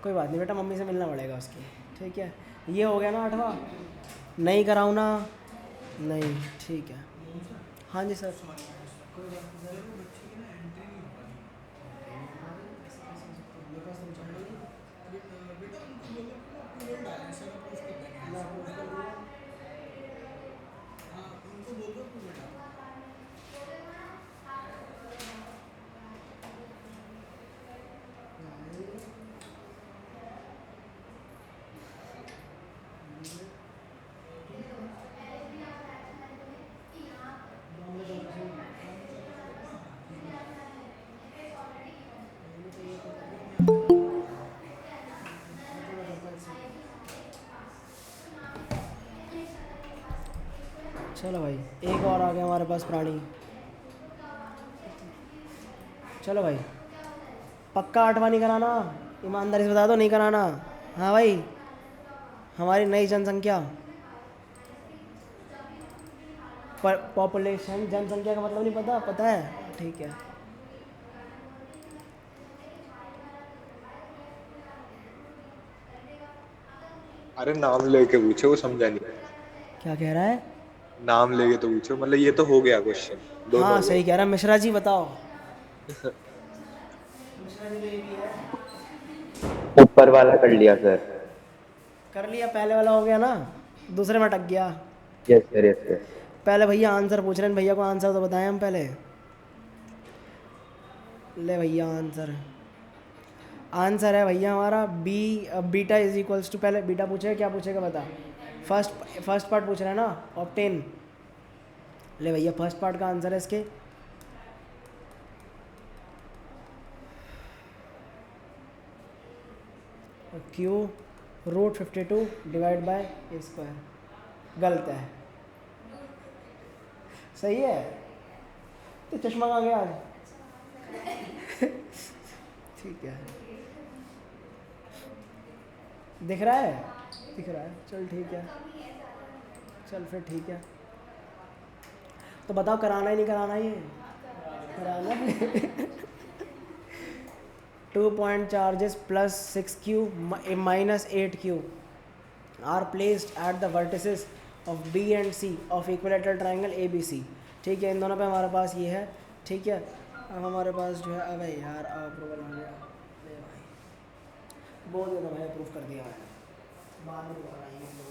कोई बात नहीं बेटा, मम्मी से मिलना पड़ेगा उसकी। ठीक है, ये हो गया ना 8वां। नहीं कराऊँ ना? नहीं, ठीक है। हाँ जी सर। चलो भाई, एक और आ गया हमारे पास प्राणी। चलो भाई, पक्का 8वां नहीं कराना? ईमानदारी से बता दो, नहीं कराना? हाँ भाई, हमारी नई जनसंख्या, पर पॉपुलेशन, जनसंख्या का मतलब नहीं पता? पता है, ठीक है। अरे नाम लेके पूछो, वो समझा नहीं। क्या कह रहा है? नाम लेके तो पूछो, मतलब ये तो हो गया क्वेश्चन। दोनों हाँ हो सही कह रहा है, मिश्रा जी बताओ। गए। मिश्रा जी ने भी है। ऊपर वाला कर लिया सर। कर लिया? पहले वाला हो गया ना, दूसरे में अटक गया। Yes sir, yes sir. पहले भैया आंसर पूछ रहे हैं, भैया को आंसर तो बताएं हम पहले। ले भैया आंसर। आंसर है भैया हमारा B, beta is equals to, पहले बीटा पूछेगा, क्या पूछेगा बता। फर्स्ट फर्स्ट पार्ट पूछ रहा है ना, ऑप्टेन। ले भैया फर्स्ट पार्ट का आंसर है इसके, cube root 52 divide by A square. गलत है। सही है? तो चश्मा कहाँ गया आज? ठीक है, दिख रहा है? दिख रहा है, चल ठीक है। चल फिर ठीक है, तो बताओ कराना ही नहीं कराना ये? कराना है। 2 point charges plus 6q minus 8q are placed at the vertices of B and C of equilateral triangle ABC। ठीक है, इन दोनों पे हमारे पास ये है। ठीक है, अब हमारे पास जो है, अबे यार अप्रूवल आ गया। ले भाई, बोल देना भाई, अप्रूव कर दिया मैंने, बाद में दोबारा आएंगे हम लोग।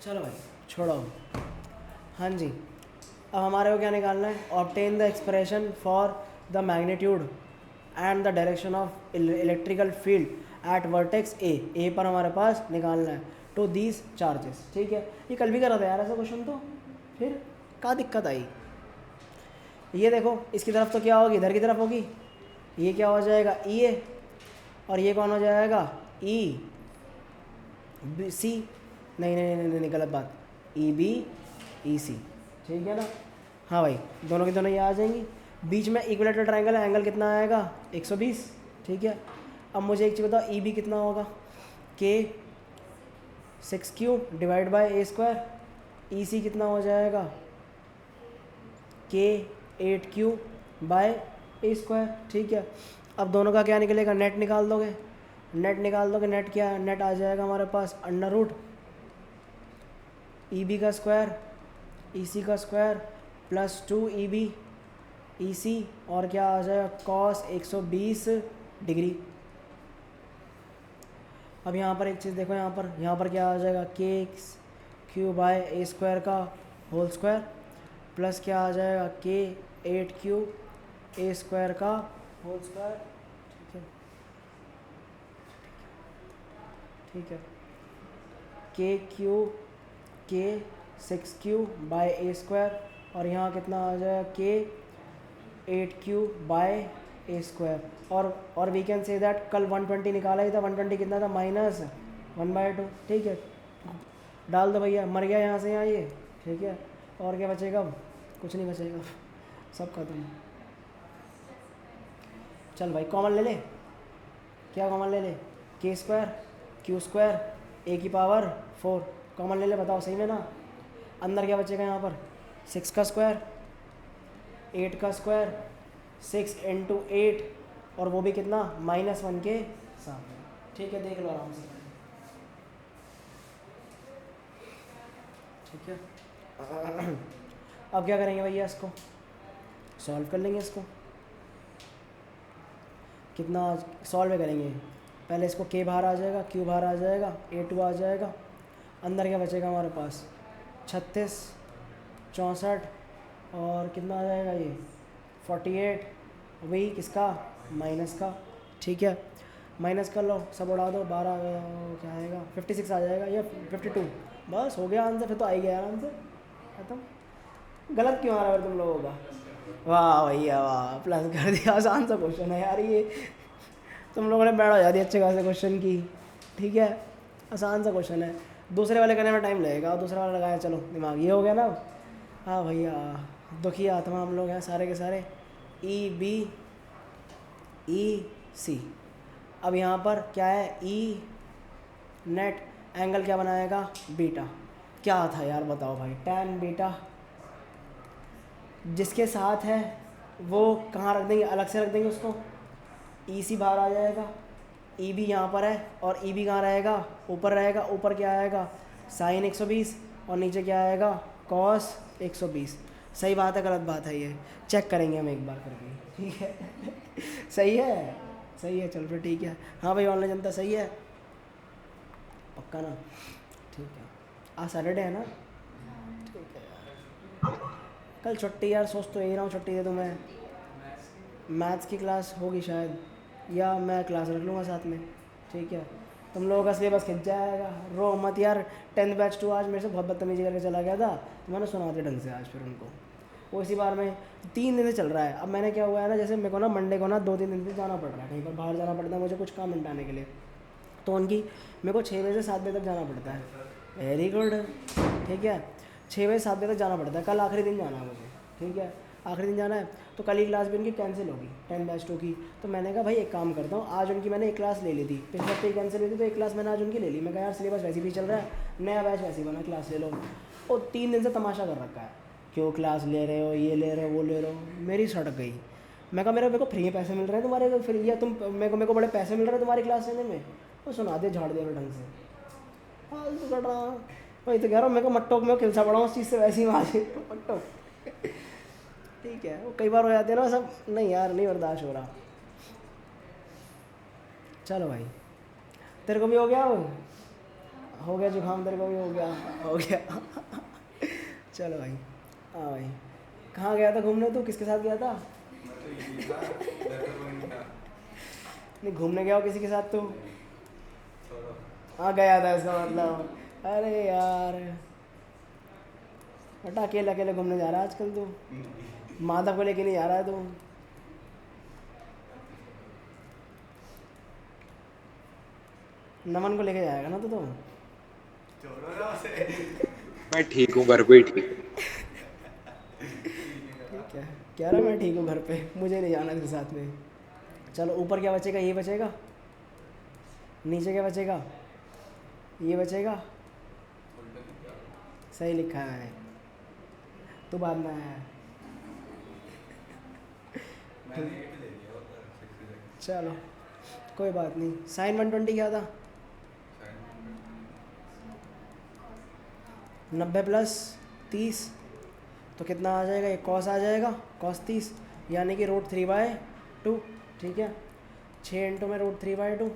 चलो भाई छोड़ो। हाँ जी, अब हमारे को क्या निकालना है? Obtain the expression for the magnitude and the direction of electrical field eight vertex ए पर हमारे पास निकालना है टू दीज चार्जेस। ठीक है, ये कल भी करा था यार ऐसा क्वेश्चन, तो फिर क्या दिक्कत आई? ये देखो, इसकी तरफ तो क्या होगी, इधर की तरफ होगी, ये क्या हो जाएगा, ई ए, और ये कौन हो जाएगा, ई बी सी। नहीं नहीं नहीं नहीं, गलत बात, ई बी ई सी। ठीक है ना? हाँ भाई, दोनों की दोनों ये आ जाएंगी। बीच में इक्विलेटरल ट्रायंगल है, एंगल कितना आएगा, 120। ठीक है, अब मुझे एक चीज़ बताओ, ई बी कितना होगा, के 6q divide by A square. E C कितना हो जाएगा, के 8q बाय ए स्क्वायर। ठीक है, अब दोनों का क्या निकलेगा, नेट निकाल दोगे। नेट निकाल दोगे, नेट क्या है, नेट आ जाएगा हमारे पास अंडर रूट ई बी का स्क्वायर ई सी का स्क्वायर प्लस 2 ई सी, और क्या आ जाएगा, कॉस 120 डिग्री। अब यहाँ पर एक चीज़ देखो, यहाँ पर क्या आ जाएगा, के क्यू बाय ए स्क्वायर का होल स्क्वायर प्लस क्या आ जाएगा, के 8q ए स्क्वायर का होल स्क्वायर। ठीक है, ठीक है, के 6q बाय ए स्क्वायर, और यहाँ कितना आ जाएगा, के 8q बाय ए स्क्वायर। और वी कैन से दैट कल 120 निकाला ही था, 120 कितना था, -1/2। ठीक है, डाल दो भैया, मर गया यहाँ से यहाँ ये, ठीक है। और क्या बचेगा अब? कुछ नहीं बचेगा, सब खत्म। चल भाई कॉमन ले ले, क्या कॉमन ले ले? के स्क्वायर क्यू स्क्वायर ए की पावर 4 कॉमन ले ले, बताओ सही में ना? अंदर क्या बचेगा यहाँ पर? 6 का स्क्वायर, 8 का स्क्वायर, 6 इंटू 8, और वो भी कितना? -1 के साथ, ठीक है। देख लो आराम से, ठीक है। अब क्या करेंगे भैया? इसको सॉल्व कर लेंगे। इसको कितना सॉल्व करेंगे? पहले इसको के बाहर आ जाएगा, क्यू बाहर आ जाएगा, A2 आ जाएगा। अंदर क्या बचेगा हमारे पास? 36, 64 और कितना आ जाएगा ये? 48, वही किसका? माइनस का, ठीक है। माइनस कर लो, सब उड़ा दो, 12 क्या आएगा? 56 आ जाएगा या 52। बस हो गया आंसर, फिर तो आ ही गया आंसर, खत्म। गलत क्यों आ रहा है तुम लोगों का? वाह भैया वाह, प्लस कर दिया। आसान सा क्वेश्चन है यार ये, तुम लोगों ने बैठ जा दी अच्छे खासे क्वेश्चन की, ठीक है। आसान सा क्वेश्चन है, दूसरे वाले करने में टाइम लगेगा, और दूसरा वाला लगाया, चलो दिमाग ये हो गया ना। हाँ भैया, दुखी आत्मा हम लोग हैं सारे के सारे। EB EC, अब यहाँ पर क्या है? E नेट एंगल क्या बनाएगा? बीटा। क्या था यार बताओ भाई? tan बीटा जिसके साथ है वो कहाँ रख देंगे? अलग से रख देंगे उसको। EC बाहर आ जाएगा, EB यहाँ पर है, और EB कहाँ रहेगा? ऊपर रहेगा। ऊपर क्या आएगा? साइन 120, और नीचे क्या आएगा? कॉस 120। सही बात है गलत बात है? ये चेक करेंगे हम एक बार करके, ठीक है। सही है, सही है, चल फिर ठीक है। हाँ भाई ऑनलाइन जनता सही है, पक्का ना? ठीक है। आज सैटरडे है ना? ठीक है यार, कल छुट्टी यार, सोच तो यही रहा हूँ छुट्टी दे दूँ मैं। मैथ्स की क्लास होगी शायद, या मैं क्लास रख लूँगा साथ में, ठीक है। तुम लोगों का सिलेबस खिंच जाएगा, रो मत यार। 10th बैच 2 आज मेरे से बहुत बदतमीजी करके चला गया था, तो मैंने सुना दिया ढंग से आज फिर उनको। वो इसी बार में 3 दिन से चल रहा है। अब मैंने क्या हुआ है ना, जैसे मेरे को ना मंडे को ना 2-3 दिन से जाना पड़ रहा है, कहीं पर बाहर जाना पड़ता है मुझे कुछ काम निपटाने के लिए, तो उनकी मेरे को 6 बजे से 7 बजे तक जाना पड़ता है। वेरी गुड, ठीक है। 6 बजे 7 बजे तक जाना पड़ता है। कल आखिरी दिन जाना है मुझे, ठीक है, आखिरी दिन जाना है। तो कल ही क्लास भी उनकी कैंसिल होगी, 10 बैच 2 की। तो मैंने कहा भाई एक काम करता हूँ, आज उनकी मैंने एक क्लास ले ली थी, पिछले हफ्ते कैंसिल हुई थी, तो एक क्लास मैंने आज उनकी ले ली। मैं कहा यार सिलेबस वैसे भी चल रहा है, नया बैच वैसे ही बना, क्लास ले लो। और 3 दिन से तमाशा कर रखा है, क्यों क्लास ले रहे हो, ये ले रहे हो, वो ले रहे हो। मेरी सड़क गई। मैं कहा मेरे को फ्री में पैसे मिल रहे हैं तुम्हारे, तो फिर या तुम मेरे को बड़े पैसे मिल रहे हैं तुम्हारी क्लास लेने में, तो सुना दे झाड़ दे ढंग से, फालतू कर रहा। वही तो कह रहा हूँ, मेरे को मट्टोक में खिलसा पड़ा उस चीज़ से, वैसे ही वहाँ मट्टोक। ठीक है, वो कई बार हो जाते हैं ना सब, नहीं यार नहीं बर्दाश्त हो रहा। चलो भाई, तेरे को भी हो गया? हो गया जुकाम, तेरे को भी हो गया? हो गया। चलो भाई, हाँ भाई, कहाँ गया था घूमने? तू किसके साथ गया था? नहीं घूमने गया हो किसी के साथ तू? हाँ गया था इसका मतलब। अरे यार बेटा, अकेले अकेले घूमने जा रहा है आजकल तू, माधव को लेके नहीं जा रहा है तू। नमन को लेके जाएगा ना तो मैं ठीक हूँ, घर पे ही ठीक हूँ। ठीक है, कह रहा मैं ठीक हूँ घर पे, मुझे नहीं जाना इसके साथ में। चलो ऊपर क्या बचेगा? ये बचेगा। नीचे क्या बचेगा? ये बचेगा। सही लिखा है मैंने, तो बाद में आया। चलो कोई बात नहीं। साइन 120 क्या था? 90 प्लस 30, तो कितना आ जाएगा? ये कॉस आ जाएगा, कॉस 30, यानी कि √3/2, ठीक है। 6 इंटू में √3/2,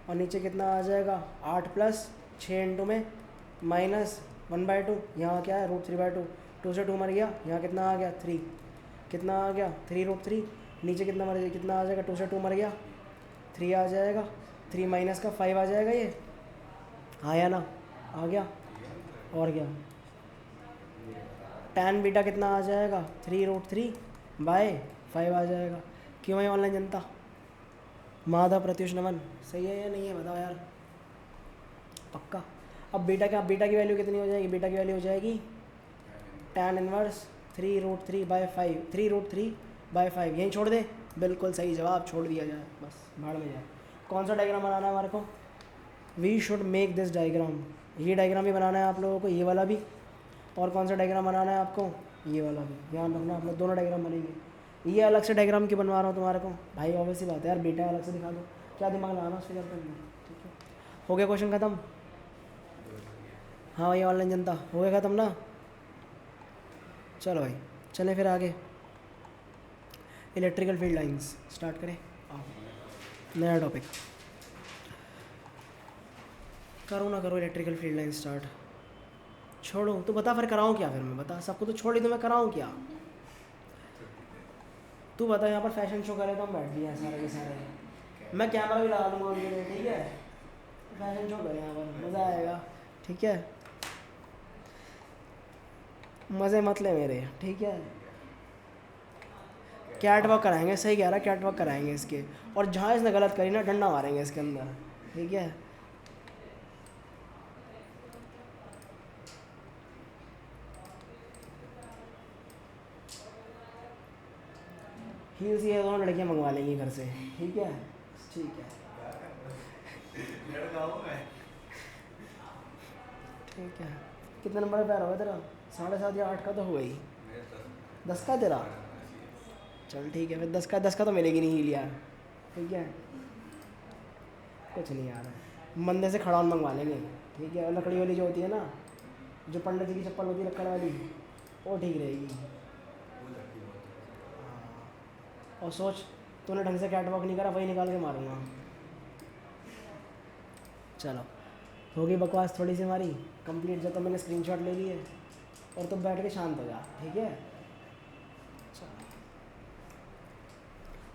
और नीचे कितना आ जाएगा? 8 प्लस 6 इंटू में -1/2। यहाँ क्या है? √3/2, 2 से 2 मर गया, यहाँ कितना आ गया? 3। कितना आ गया? 3√3। नीचे कितना मर गया? कितना आ जाएगा? 2 से 2 मर गया, 3 आ जाएगा। 3 माइनस का 5 आ जाएगा। ये आया ना? आ गया। और क्या? tan बीटा कितना आ जाएगा? 3√3/5 आ जाएगा। क्यों भाई ऑनलाइन जनता? माधव प्रत्युष नमन सही है या नहीं है बताओ यार, पक्का? अब बीटा की वैल्यू कितनी हो जाएगी? बीटा की वैल्यू हो जाएगी tan इनवर्स 3√3/5, 3√3/5। यहीं छोड़ दे, बिल्कुल सही जवाब, छोड़ दिया जाए, बस भाड़ में जाए। कौन सा डायग्राम बनाना है हमारे को? We should make this diagram. ये डायग्राम भी बनाना है आप लोगों को, ये वाला भी। और कौन सा डायग्राम बनाना है आपको? ये वाला भी। ध्यान रखना, आप लोग दोनों डायग्राम बनेंगे। ये अलग से डायग्राम क्यों बनवा रहा हूँ तुम्हारे को भाई? ऑब्वियस सी बात है यार, बेटा अलग से दिखा दो, क्या दिमाग लगाना उस फिगर पे। ठीक है, हो गया क्वेश्चन ख़त्म? हाँ भाई ऑनलाइन जनता, हो गया ख़त्म ना? चलो भाई चलें फिर आगे। इलेक्ट्रिकल फील्ड लाइंस स्टार्ट करें। नया टॉपिक करो ना करो, इलेक्ट्रिकल फील्ड लाइन स्टार्ट। छोड़ो तो बता फिर कराऊँ क्या? फिर मैं बता, सबको तो छोड़ ही, तो मैं कराऊँ क्या? तू बता, यहाँ पर फैशन शो करे तो हम बैठ गए हैं सारे के सारे। मैं कैमरा भी लगा दूँगा उनके लिए, ठीक है? फैशन शो करें यहाँ पर, मज़ा आएगा, ठीक है? मज़े मत ले मेरे, ठीक है? कैट वॉक कराएंगे, सही कह रहा है, कैट वॉक कराएंगे इसके। और जहाँ इसने गलत करी ना, डंडा मारेंगे इसके अंदर, ठीक है? हील्स ये दोनों लड़कियाँ मंगवा लेंगी घर से, ठीक है? ठीक है, ठीक है। कितने नंबर का पैर होगा तेरा? 7.5 या 8 का तो हुआ ही। 10 का तेरा? चल ठीक है, फिर 10 का तो मिलेगी नहीं हील यार, ठीक है? कुछ नहीं यार, मंदिर से खड़ाउन मंगवा लेंगे, ठीक है? और लकड़ी वाली जो होती है ना, जो पंडित जी की चप्पल होती है लकड़ वाली, वो ठीक रहेगी। और सोच, तूने ढंग से कैट वॉक नहीं करा, वही निकाल के मारूंगा। चलो होगी बकवास थोड़ी सी हमारी कंप्लीट, जब तो मैंने स्क्रीनशॉट ले ली है। और तुम बैठ के शांत हो जा, ठीक है? चलो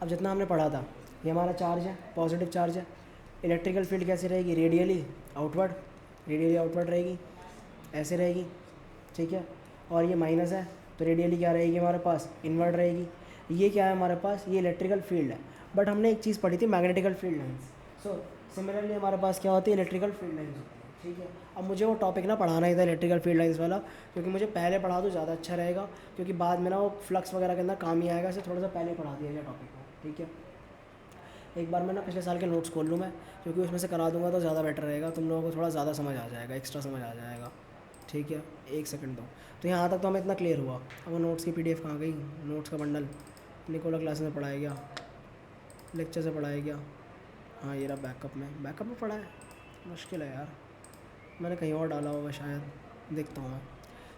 अब जितना हमने पढ़ा था, ये हमारा चार्ज है, पॉजिटिव चार्ज है। इलेक्ट्रिकल फील्ड कैसे रहेगी? रेडियली आउटवर्ड, रेडियली आउटवर्ड रहेगी, ऐसे रहेगी, ठीक है? और ये माइनस है, तो रेडियली क्या रहेगी हमारे पास? इनवर्ड रहेगी। ये क्या है हमारे पास? ये इलेक्ट्रिकल फील्ड है। बट हमने एक चीज़ पढ़ी थी, magnetical field lines. So similarly हमारे पास क्या होती है? इलेक्ट्रिकल फील्ड लाइंस होती है, ठीक है? अब मुझे वो टॉपिक ना पढ़ाना ही था, इलेक्ट्रिकल फील्ड लाइंस वाला, क्योंकि मुझे पहले पढ़ा दो ज़्यादा अच्छा रहेगा, क्योंकि बाद में ना वो फ्लक्स वगैरह के अंदर काम ही आएगा, इसे थोड़ा सा पहले पढ़ा दिया जाए टॉपिक को, ठीक है? एक बार मैं ना पिछले साल के नोट्स खोल लूँ मैं, क्योंकि उसमें से करा दूंगा तो ज़्यादा बेटर रहेगा, तुम लोगों को थोड़ा ज़्यादा समझ आ जाएगा, एक्स्ट्रा समझ आ जाएगा, ठीक है? एक सेकंड दो। तो यहाँ तक तो हमें इतना क्लियर हुआ। अब वो नोट्स की PDF कहाँ गई? नोट्स का बंडल निकोला क्लास में पढ़ाया गया, लेक्चर से पढ़ाया गया। हाँ ये रहा बैकअप में पढ़ा है। मुश्किल है यार, मैंने कहीं और डाला होगा शायद, देखता हूँ मैं।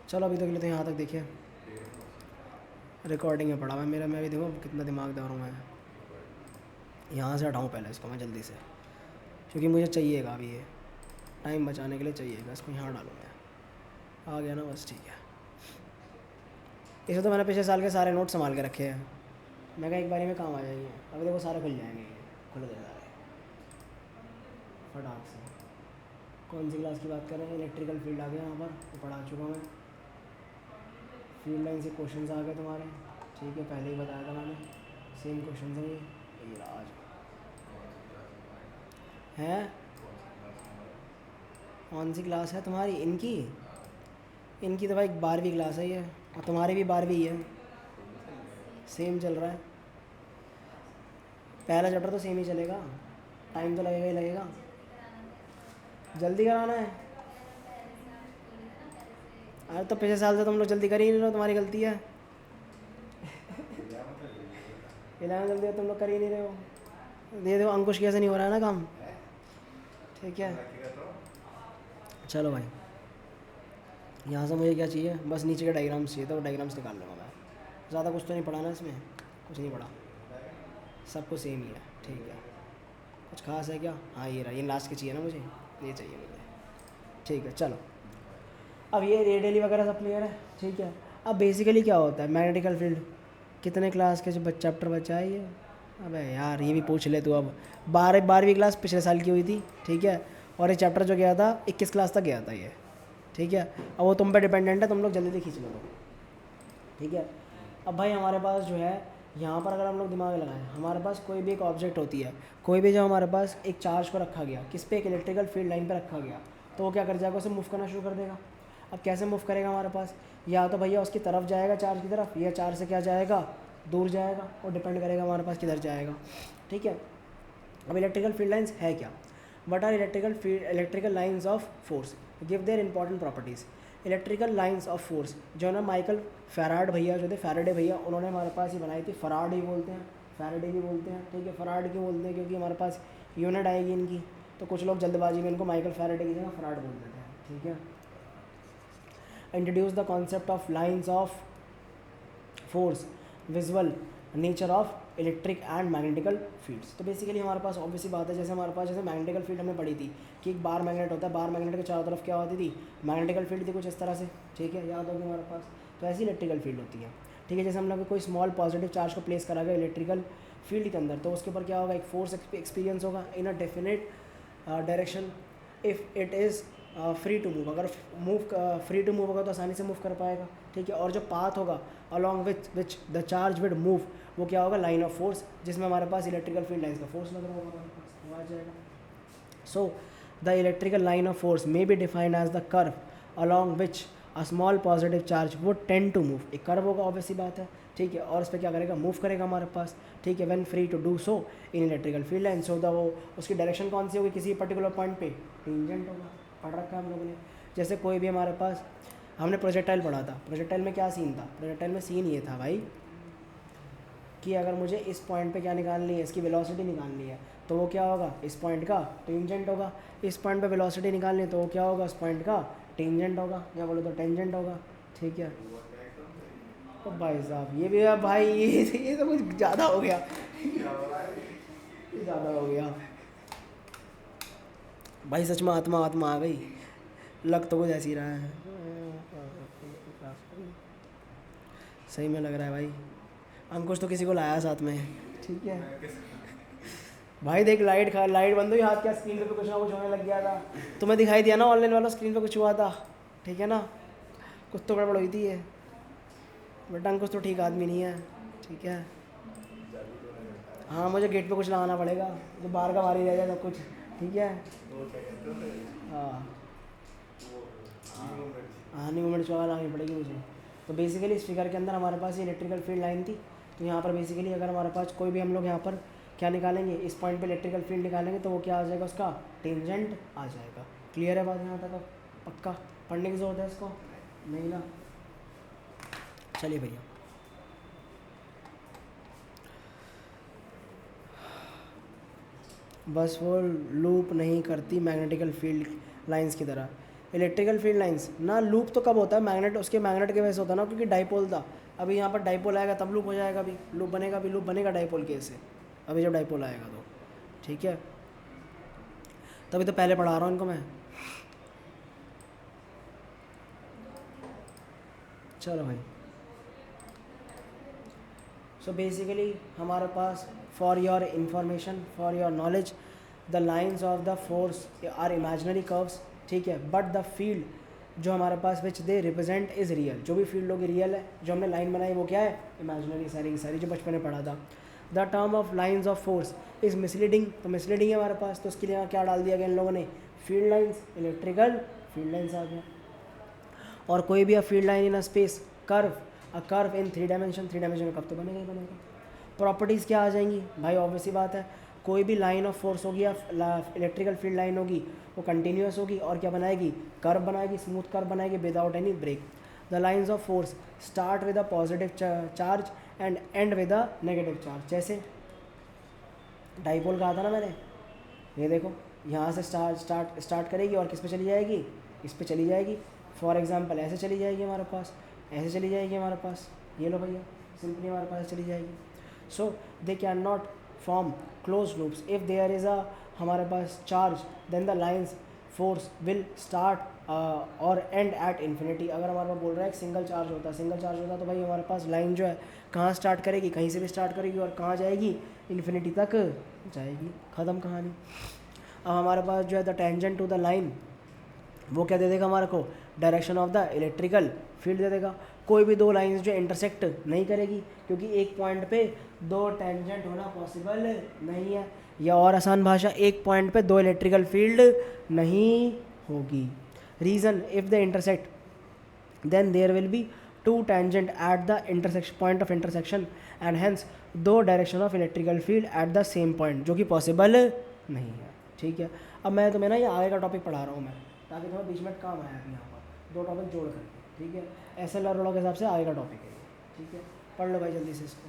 चलो अभी तक के लिए तो यहाँ तक देखिए, रिकॉर्डिंग में पढ़ा हुआ है मेरा। मैं भी देखूँ कितना दिमाग दे रहा हूँ मैं। यहाँ से हटाऊँ पहले इसको मैं जल्दी से, क्योंकि मुझे चाहिएगा अभी, ये टाइम बचाने के लिए चाहिएगा। इसको यहाँ डालूँ मैं, आ गया ना, बस ठीक है। इसे तो मैंने पिछले साल के सारे नोट संभाल के रखे हैं, मैं कहा एक बारी में काम आ जाएंगे। अभी देखो सारे खुल जाएंगे, खुल गए सारे फटाक से। कौन सी क्लास की बात कर रहे हैं? इलेक्ट्रिकल फील्ड आ गया यहाँ पर, तो पढ़ा चुका मैं। फील्ड लाइन से क्वेश्चन आ गए तुम्हारे, ठीक है? पहले ही बताया था मैंने, सेम क्वेश्चन है ये आज है। कौन सी क्लास है तुम्हारी? इनकी तो भाई 12वीं क्लास है ये, और तुम्हारी भी 12वीं है, सेम चल रहा है। पहला चैप्टर तो सेम ही चलेगा, टाइम तो लगेगा ही लगेगा। जल्दी कराना है? अरे तो पिछले साल से तुम लोग जल्दी कर ही नहीं रहे हो, तुम्हारी गलती है। 11 जल्दी तुम लोग कर ही नहीं रहे हो। दे दो अंकुश, कैसे नहीं हो रहा है ना काम, ठीक है? चलो भाई, यहाँ से मुझे क्या चाहिए? बस नीचे के डायग्राम्स चाहिए, तो वो डायग्राम्स निकाल लूँगा मैं। ज़्यादा कुछ तो नहीं पढ़ाना इसमें, कुछ नहीं पढ़ा, सबको सेम ही है, ठीक है? कुछ खास है क्या? हाँ ये रहा, ये लास्ट के चाहिए ना मुझे, ये चाहिए मुझे, ठीक है? चलो अब ये रेडियली वगैरह सब क्लियर है, ठीक है? अब बेसिकली क्या होता है मैग्नेटिकल फील्ड? कितने क्लास के जो चैप्टर बचा है ये? अबे यार ये भी पूछ ले तू। अब 12वीं क्लास पिछले साल की हुई थी, ठीक है? और ये चैप्टर जो गया था 21 क्लास तक गया था ये, ठीक है? अब वो तुम पे डिपेंडेंट है, तुम लोग जल्दी खींच लो, ठीक है? अब भाई हमारे पास जो है यहाँ पर, अगर हम लोग दिमाग लगाएं, हमारे पास कोई भी एक ऑब्जेक्ट होती है, कोई भी, जब हमारे पास एक चार्ज को रखा गया किस पे? एक इलेक्ट्रिकल फील्ड लाइन पे रखा गया, तो वो क्या कर जाएगा, उसे मूव करना शुरू कर देगा। अब कैसे मूव करेगा हमारे पास, या तो भैया उसकी तरफ जाएगा चार्ज की तरफ, या चार्ज से क्या जाएगा, दूर जाएगा, और डिपेंड करेगा हमारे पास किधर जाएगा। ठीक है। अब इलेक्ट्रिकल फील्ड लाइंस है क्या, what are electrical lines of force, give their important properties. Electrical lines of force जो ना माइकल फैराड भैया जो थे, फैराडे भैया, उन्होंने हमारे पास ये बनाई थी। फराड ही बोलते हैं, फैराडे भी बोलते हैं। ठीक है, फराड क्यों बोलते हैं, क्योंकि हमारे पास यूनिट आएगी इनकी, तो कुछ लोग जल्दबाजी में इनको माइकल फैराडे की जगह फराड बोल देते हैं। ठीक है। Introduce the concept of lines of force, visual nature of electric and magnetical fields. तो बेसिकली हमारे पास ऑब्वियसली बात है, जैसे हमारे पास जैसे मैग्नेटिकल फील्ड हमने पढ़ी थी कि एक बार मैग्नेट होता है, बार मैग्नेट के चारों तरफ क्या होती थी, मैग्नेटिकल फील्ड थी कुछ इस तरह से। ठीक है, याद होगी हमारे पास। तो ऐसी इलेक्ट्रिकल फील्ड होती है। ठीक है, जैसे हम लोग कोई स्मॉल पॉजिटिव चार्ज को प्लेस करा गया इलेक्ट्रिकल फील्ड के अंदर, तो उसके ऊपर क्या होगा, एक फोर्स एक्सपीरियंस होगा in a definite direction if it is free to move. अगर फ्री टू मूव होगा तो आसानी से मूव कर पाएगा। ठीक है, और जो पाथ होगा along which the charge would move, वो क्या होगा, लाइन ऑफ फोर्स, जिसमें हमारे पास इलेक्ट्रिकल फील्ड लाइन्स का फोर्स लग रहा होगा हमारे पास, वो आ जाएगा। So the electrical line of force may be defined as the curve along which a small positive charge would tend to move. एक कर्व होगा ऑब्वियसली बात है। ठीक है, और उस पर क्या करेगा, मूव करेगा हमारे पास। ठीक है, when free to do so in electrical field line, so the वो उसकी डायरेक्शन कौन सी होगी, किसी पर्टिकुलर पॉइंट पे टेंजेंट होगा। पढ़ रखा है हम लोगों ने। जैसे कोई भी हमारे पास, हमने प्रोजेक्टाइल पढ़ा था, प्रोजेक्टाइल में क्या सीन था, प्रोजेक्टाइल में सीन ये था भाई कि अगर मुझे इस पॉइंट पे क्या निकालनी है, इसकी वेलोसिटी निकालनी है, तो वो क्या होगा, इस पॉइंट का टेंजेंट होगा। इस पॉइंट पे वेलोसिटी निकालनी है तो वो क्या होगा, उस पॉइंट का टेंजेंट होगा, या बोलो तो टेंजेंट होगा। ठीक है। तो भाई साहब ये भी है भाई, ये तो कुछ ज़्यादा हो गया, ज़्यादा हो गया भाई, सच में आत्मा आ गई। लग तो कुछ ऐसी रहा है, सही में लग रहा है भाई। अंकुश तो किसी को लाया साथ में। ठीक है भाई, देख लाइट बंद हुई, हाथ क्या स्क्रीन पे कुछ ना कुछ होने लग गया था। तुम्हें दिखाई दिया ना ऑनलाइन वाला, स्क्रीन पे कुछ हुआ था। ठीक है ना, कुछ तो गड़बड़ हुई थी ये, बट अंकुश तो ठीक आदमी नहीं है। ठीक है, हाँ मुझे गेट पे कुछ लगाना पड़ेगा, जो बाहर का बाहर ही रह जाए सब कुछ। ठीक है, हाँ नहीं मूवमेंट चौड़ा लानी पड़ेगी मुझे। तो बेसिकली इस फिगर के अंदर हमारे पास ये इलेक्ट्रिकल फील्ड लाइन थी। तो यहाँ पर बेसिकली अगर हमारे पास कोई भी, हम लोग यहाँ पर क्या निकालेंगे, इस पॉइंट पे इलेक्ट्रिकल फील्ड निकालेंगे, तो वो क्या आ जाएगा, उसका टेंजेंट आ जाएगा। क्लियर है बात यहाँ तक? अब पक्का पढ़ने की ज़रूरत है इसको, नहीं ना? चलिए भैया, बस वो लूप नहीं करती मैग्नेटिकल फील्ड लाइंस की तरह। इलेक्ट्रिकल फील्ड लाइंस ना लूप तो कब होता है, मैग्नेट, उसके मैग्नेट के वजह से होता है ना, क्योंकि डाइपोल था। अभी यहाँ पर डाइपोल आएगा तब लूप हो जाएगा, अभी लूप बनेगा डाइपोल के से, अभी जब डाइपोल आएगा तो। ठीक है, तभी तो पहले पढ़ा रहा हूँ इनको मैं। चलो भाई, सो बेसिकली हमारे पास, for your information, for your knowledge, the lines of the force are imaginary curves. ठीक है, बट द फील्ड जो हमारे पास which they represent is real. जो भी फील्ड होगी रियल है, जो हमने लाइन बनाई वो क्या है, इमेजनरी, सारी की सारी जो बचपन में पढ़ा था। The term of lines of force is misleading, तो मिसलीडिंग है हमारे पास, तो उसके लिए क्या डाल दिया गया इन लोगों ने, field lines, electrical field lines आ गया। और कोई भी field line in a space, a curve in 3 dimension, 3 dimension में कब तो बनेगा ही बनेगा। प्रॉपर्टीज़ क्या आ जाएंगी भाई, ऑब्वियसली बात है, कोई भी लाइन ऑफ फोर्स होगी या इलेक्ट्रिकल फील्ड लाइन होगी, वो कंटिन्यूस होगी और क्या बनाएगी, कर्व बनाएगी, स्मूथ कर्व बनाएगी without any break. The lines of force start with a positive charge and end with a negative charge. जैसे डाइपोल कहा था ना मैंने, ये देखो यहाँ से स्टार्ट करेगी और किस पे चली जाएगी, इस पे चली जाएगी। फॉर एग्जांपल ऐसे चली जाएगी हमारे पास, ऐसे चली जाएगी हमारे पास, ये लो भैया सिंपली हमारे पास चली जाएगी। So they cannot form close loops if there is a हमारे पास charge, then the lines force will start और एंड एट इन्फिनिटी। अगर हमारे पास बोल रहा है एक सिंगल चार्ज होता है तो भाई हमारे पास लाइन जो है कहाँ स्टार्ट करेगी, कहीं से भी स्टार्ट करेगी और कहाँ जाएगी, इन्फिनिटी तक जाएगी, ख़त्म कहानी। अब हमारे पास जो है the tangent to the line, वो क्या दे देगा हमारे को, direction of the electrical field दे देगा। कोई भी दो लाइंस जो इंटरसेक्ट नहीं करेगी, क्योंकि एक पॉइंट पे दो टेंजेंट होना पॉसिबल नहीं है, या और आसान भाषा, एक पॉइंट पे दो इलेक्ट्रिकल फील्ड नहीं होगी. Reason, if the intersect then there will be two tangent at the intersection point of intersection and hence दो direction of electrical field at the same point, जो कि पॉसिबल नहीं है. ठीक है, अब मैं तुम्हें ना ये आगे का टॉपिक पढ़ा रहा हूँ मैं, ताकि तुम्हें बीच में काम आया अभी यहाँ पर दो टॉपिक जोड़ करके. ठीक है, SLR रोड़ा के हिसाब से आगे का टॉपिक है ये. ठीक है, पढ़ लो भाई जल्दी से इसको.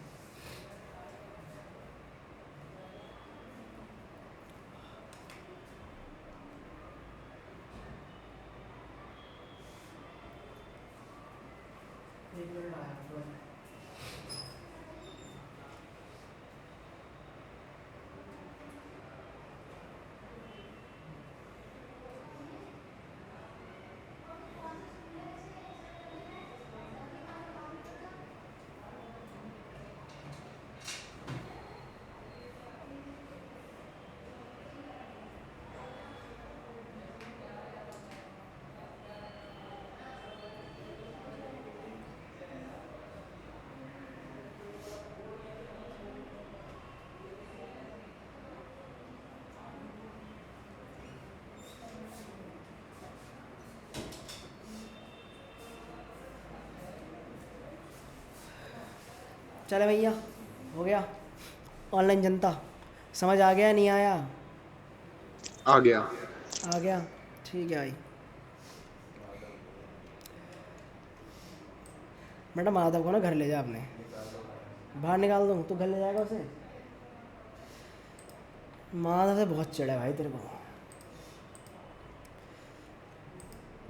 एक मिनट आया थोड़ा. चले भैया, हो गया. ऑनलाइन जनता समझ आ गया नहीं आया? आ गया. आ गया, ठीक है भाई. मैडम माधव को ना घर ले जा, अपने बाहर निकाल दूँ, तू घर ले जाएगा उसे? माधव से बहुत चिढ़ा है भाई तेरे को.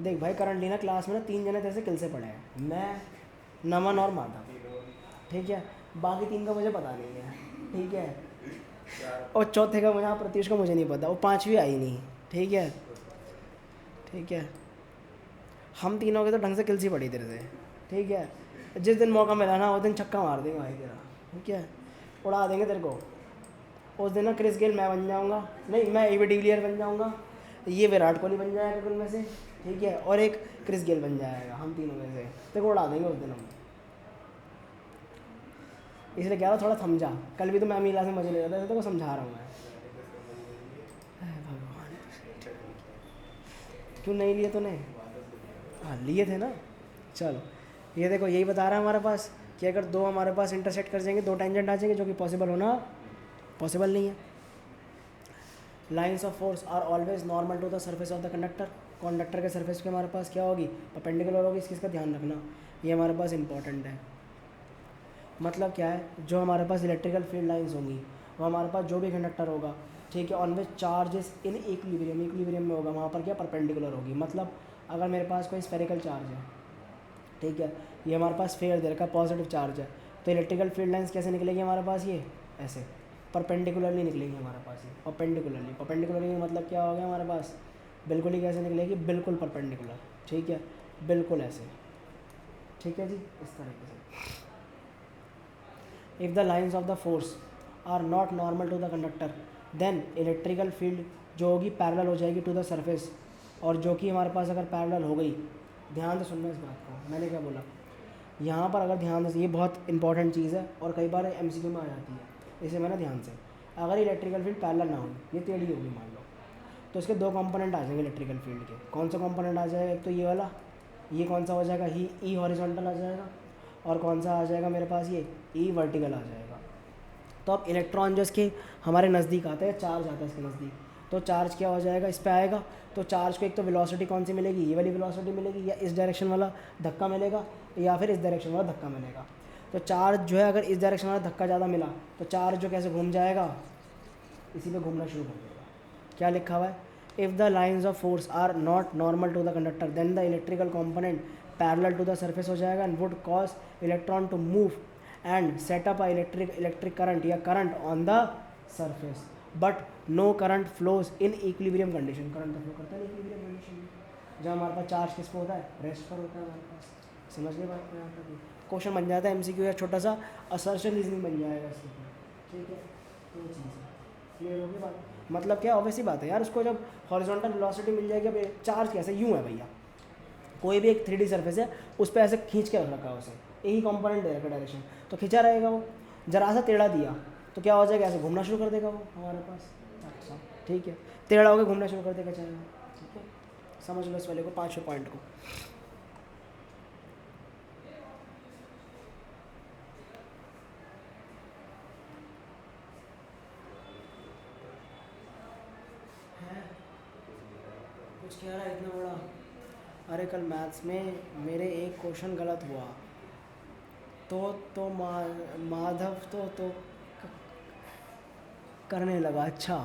देख भाई, करंटली ना क्लास में ना 3 जने तेरे से किल से पड़े हैं, मैं, नमन और माधव. ठीक है, बाकी 3 का मुझे पता नहीं है. ठीक है, और चौथे का मुझे, प्रत्युष का मुझे नहीं पता, वो 5वीं आई नहीं. ठीक है, ठीक है, हम तीनों के तो ढंग से किल सी पड़ी तेरे से. ठीक है, जिस दिन मौका मिला ना उस दिन छक्का मार देंगे भाई तेरा. ठीक है, उड़ा देंगे तेरे को. उस दिन ना क्रिस गेल मैं बन जाऊँगा, नहीं मैं एबी डिविलियर बन जाऊँगा, ये विराट कोहली बन जाएगा उनमें से. ठीक है, और एक क्रिस गेल बन जाएगा, हम तीनों में से. तेरे को उड़ा देंगे उस दिन हम. इसलिए कह रहा थोड़ा समझा. कल भी तो मैं अमीला से मजे ले रहा था, तो को समझा रहा हूँ मैं. भगवान, क्यों नहीं लिए तूने? हाँ लिए थे ना. चलो, ये देखो यही बता रहा है हमारे पास कि अगर दो हमारे पास इंटरसेक्ट कर जाएंगे, दो टेंजेंट आ जाएंगे, जो कि पॉसिबल होना पॉसिबल नहीं है. Lines of force are always normal to the surface of the conductor. Conductor के सर्फेस पे हमारे पास क्या होगी? परपेंडिकुलर होगी. इसका ध्यान रखना, ये हमारे पास इंपॉर्टेंट है. मतलब क्या है, जो हमारे पास इलेक्ट्रिकल फील्ड लाइंस होंगी, वो हमारे पास जो भी कंडक्टर होगा, ठीक है, on which charges in equilibrium में होगा, वहाँ पर क्या परपेंडिकुलर होगी. मतलब अगर मेरे पास कोई स्फेरिकल चार्ज है, ठीक है, ये हमारे पास फेयर दे रखा पॉजिटिव चार्ज है, तो इलेक्ट्रिकल फील्ड लाइंस कैसे निकलेगी हमारे पास? ये ऐसे परपेंडिकुलरली निकलेंगी हमारे पास. ये परपेंडिकुलरली मतलब क्या हो गया हमारे पास? बिल्कुल ही कैसे निकलेगी? बिल्कुल परपेंडिकुलर. ठीक है, बिल्कुल ऐसे. ठीक है जी, इस तरीके से. If the lines of the force are not normal to the conductor, then electrical field जो होगी पैरेलल हो जाएगी टू द सरफेस. और जो कि हमारे पास अगर पैरेलल हो गई, ध्यान से सुनना इस बात को, मैंने क्या बोला यहाँ पर, अगर ध्यान से, ये बहुत इंपॉर्टेंट चीज़ है और कई बार MCQ में आ जाती है, इसे मैंने ध्यान से. अगर इलेक्ट्रिकल फील्ड पैरेलल ना हो, ये टेढ़ी होगी मान लो, तो इसके 2 कंपोनेंट आ जाएंगे इलेक्ट्रिकल फील्ड के. कौन सा कंपोनेंट आ जाएगा? एक तो ये वाला, ये कौन सा हो जाएगा? ई हॉरिजॉन्टल आ जाएगा. और कौन सा आ जाएगा मेरे पास? ये ई वर्टिकल आ जाएगा. तो अब इलेक्ट्रॉन जो इसके हमारे नज़दीक आता है, चार्ज आता है इसके नज़दीक, तो चार्ज क्या हो जाएगा? इस पे आएगा. तो चार्ज को एक तो वेलोसिटी कौन सी मिलेगी? ये वाली वेलोसिटी मिलेगी, या इस डायरेक्शन वाला धक्का मिलेगा, या फिर इस डायरेक्शन वाला धक्का मिलेगा. तो चार्ज जो है, अगर इस डायरेक्शन वाला धक्का ज़्यादा मिला, तो चार्ज जो कैसे घूम जाएगा? इसी पे घूमना शुरू कर देगा. क्या लिखा हुआ है? If the lines of force are not normal to the conductor, then the electrical component parallel to the surface हो जाएगा and would cause electron to move and set up a electric current या current on the surface. But no current flows in equilibrium condition. Current flow करता है equilibrium condition में, जब हमारे पास charge किस पर होता है? रेस्ट पर होता है हमारे पास. समझ गए बात? यहाँ तक क्वेश्चन बन जाता है MCQ, या छोटा सा असर्शन रीजनिंग बन जाएगा इसके ऊपर. ठीक है, तो चीज़ है. क्लियर होगी बात? मतलब क्या, ऑब्वियसली बात है यार, उसको जब हॉरिजॉन्टल वेलोसिटी मिल जाएगी. अब चार्ज कैसे? यूँ है भैया, कोई भी एक 3D सरफेस है, उस पर ऐसे खींच के रख रखा है उसे, यही कंपोनेंट दे रखा डायरेक्शन, तो खींचा रहेगा वो. जरा सा टेढ़ा दिया तो क्या हो जाएगा? ऐसे घूमना शुरू कर देगा वो हमारे पास. अच्छा, ठीक है, टेढ़ा होकर घूमना शुरू कर देगा, चलेगा. ठीक है, समझ लो इस वाले को, 5वें पॉइंट को। कुछ कह रहा है इतना बड़ा? अरे कल मैथ्स में मेरे एक क्वेश्चन गलत हुआ तो माधव तो करने लगा। अच्छा,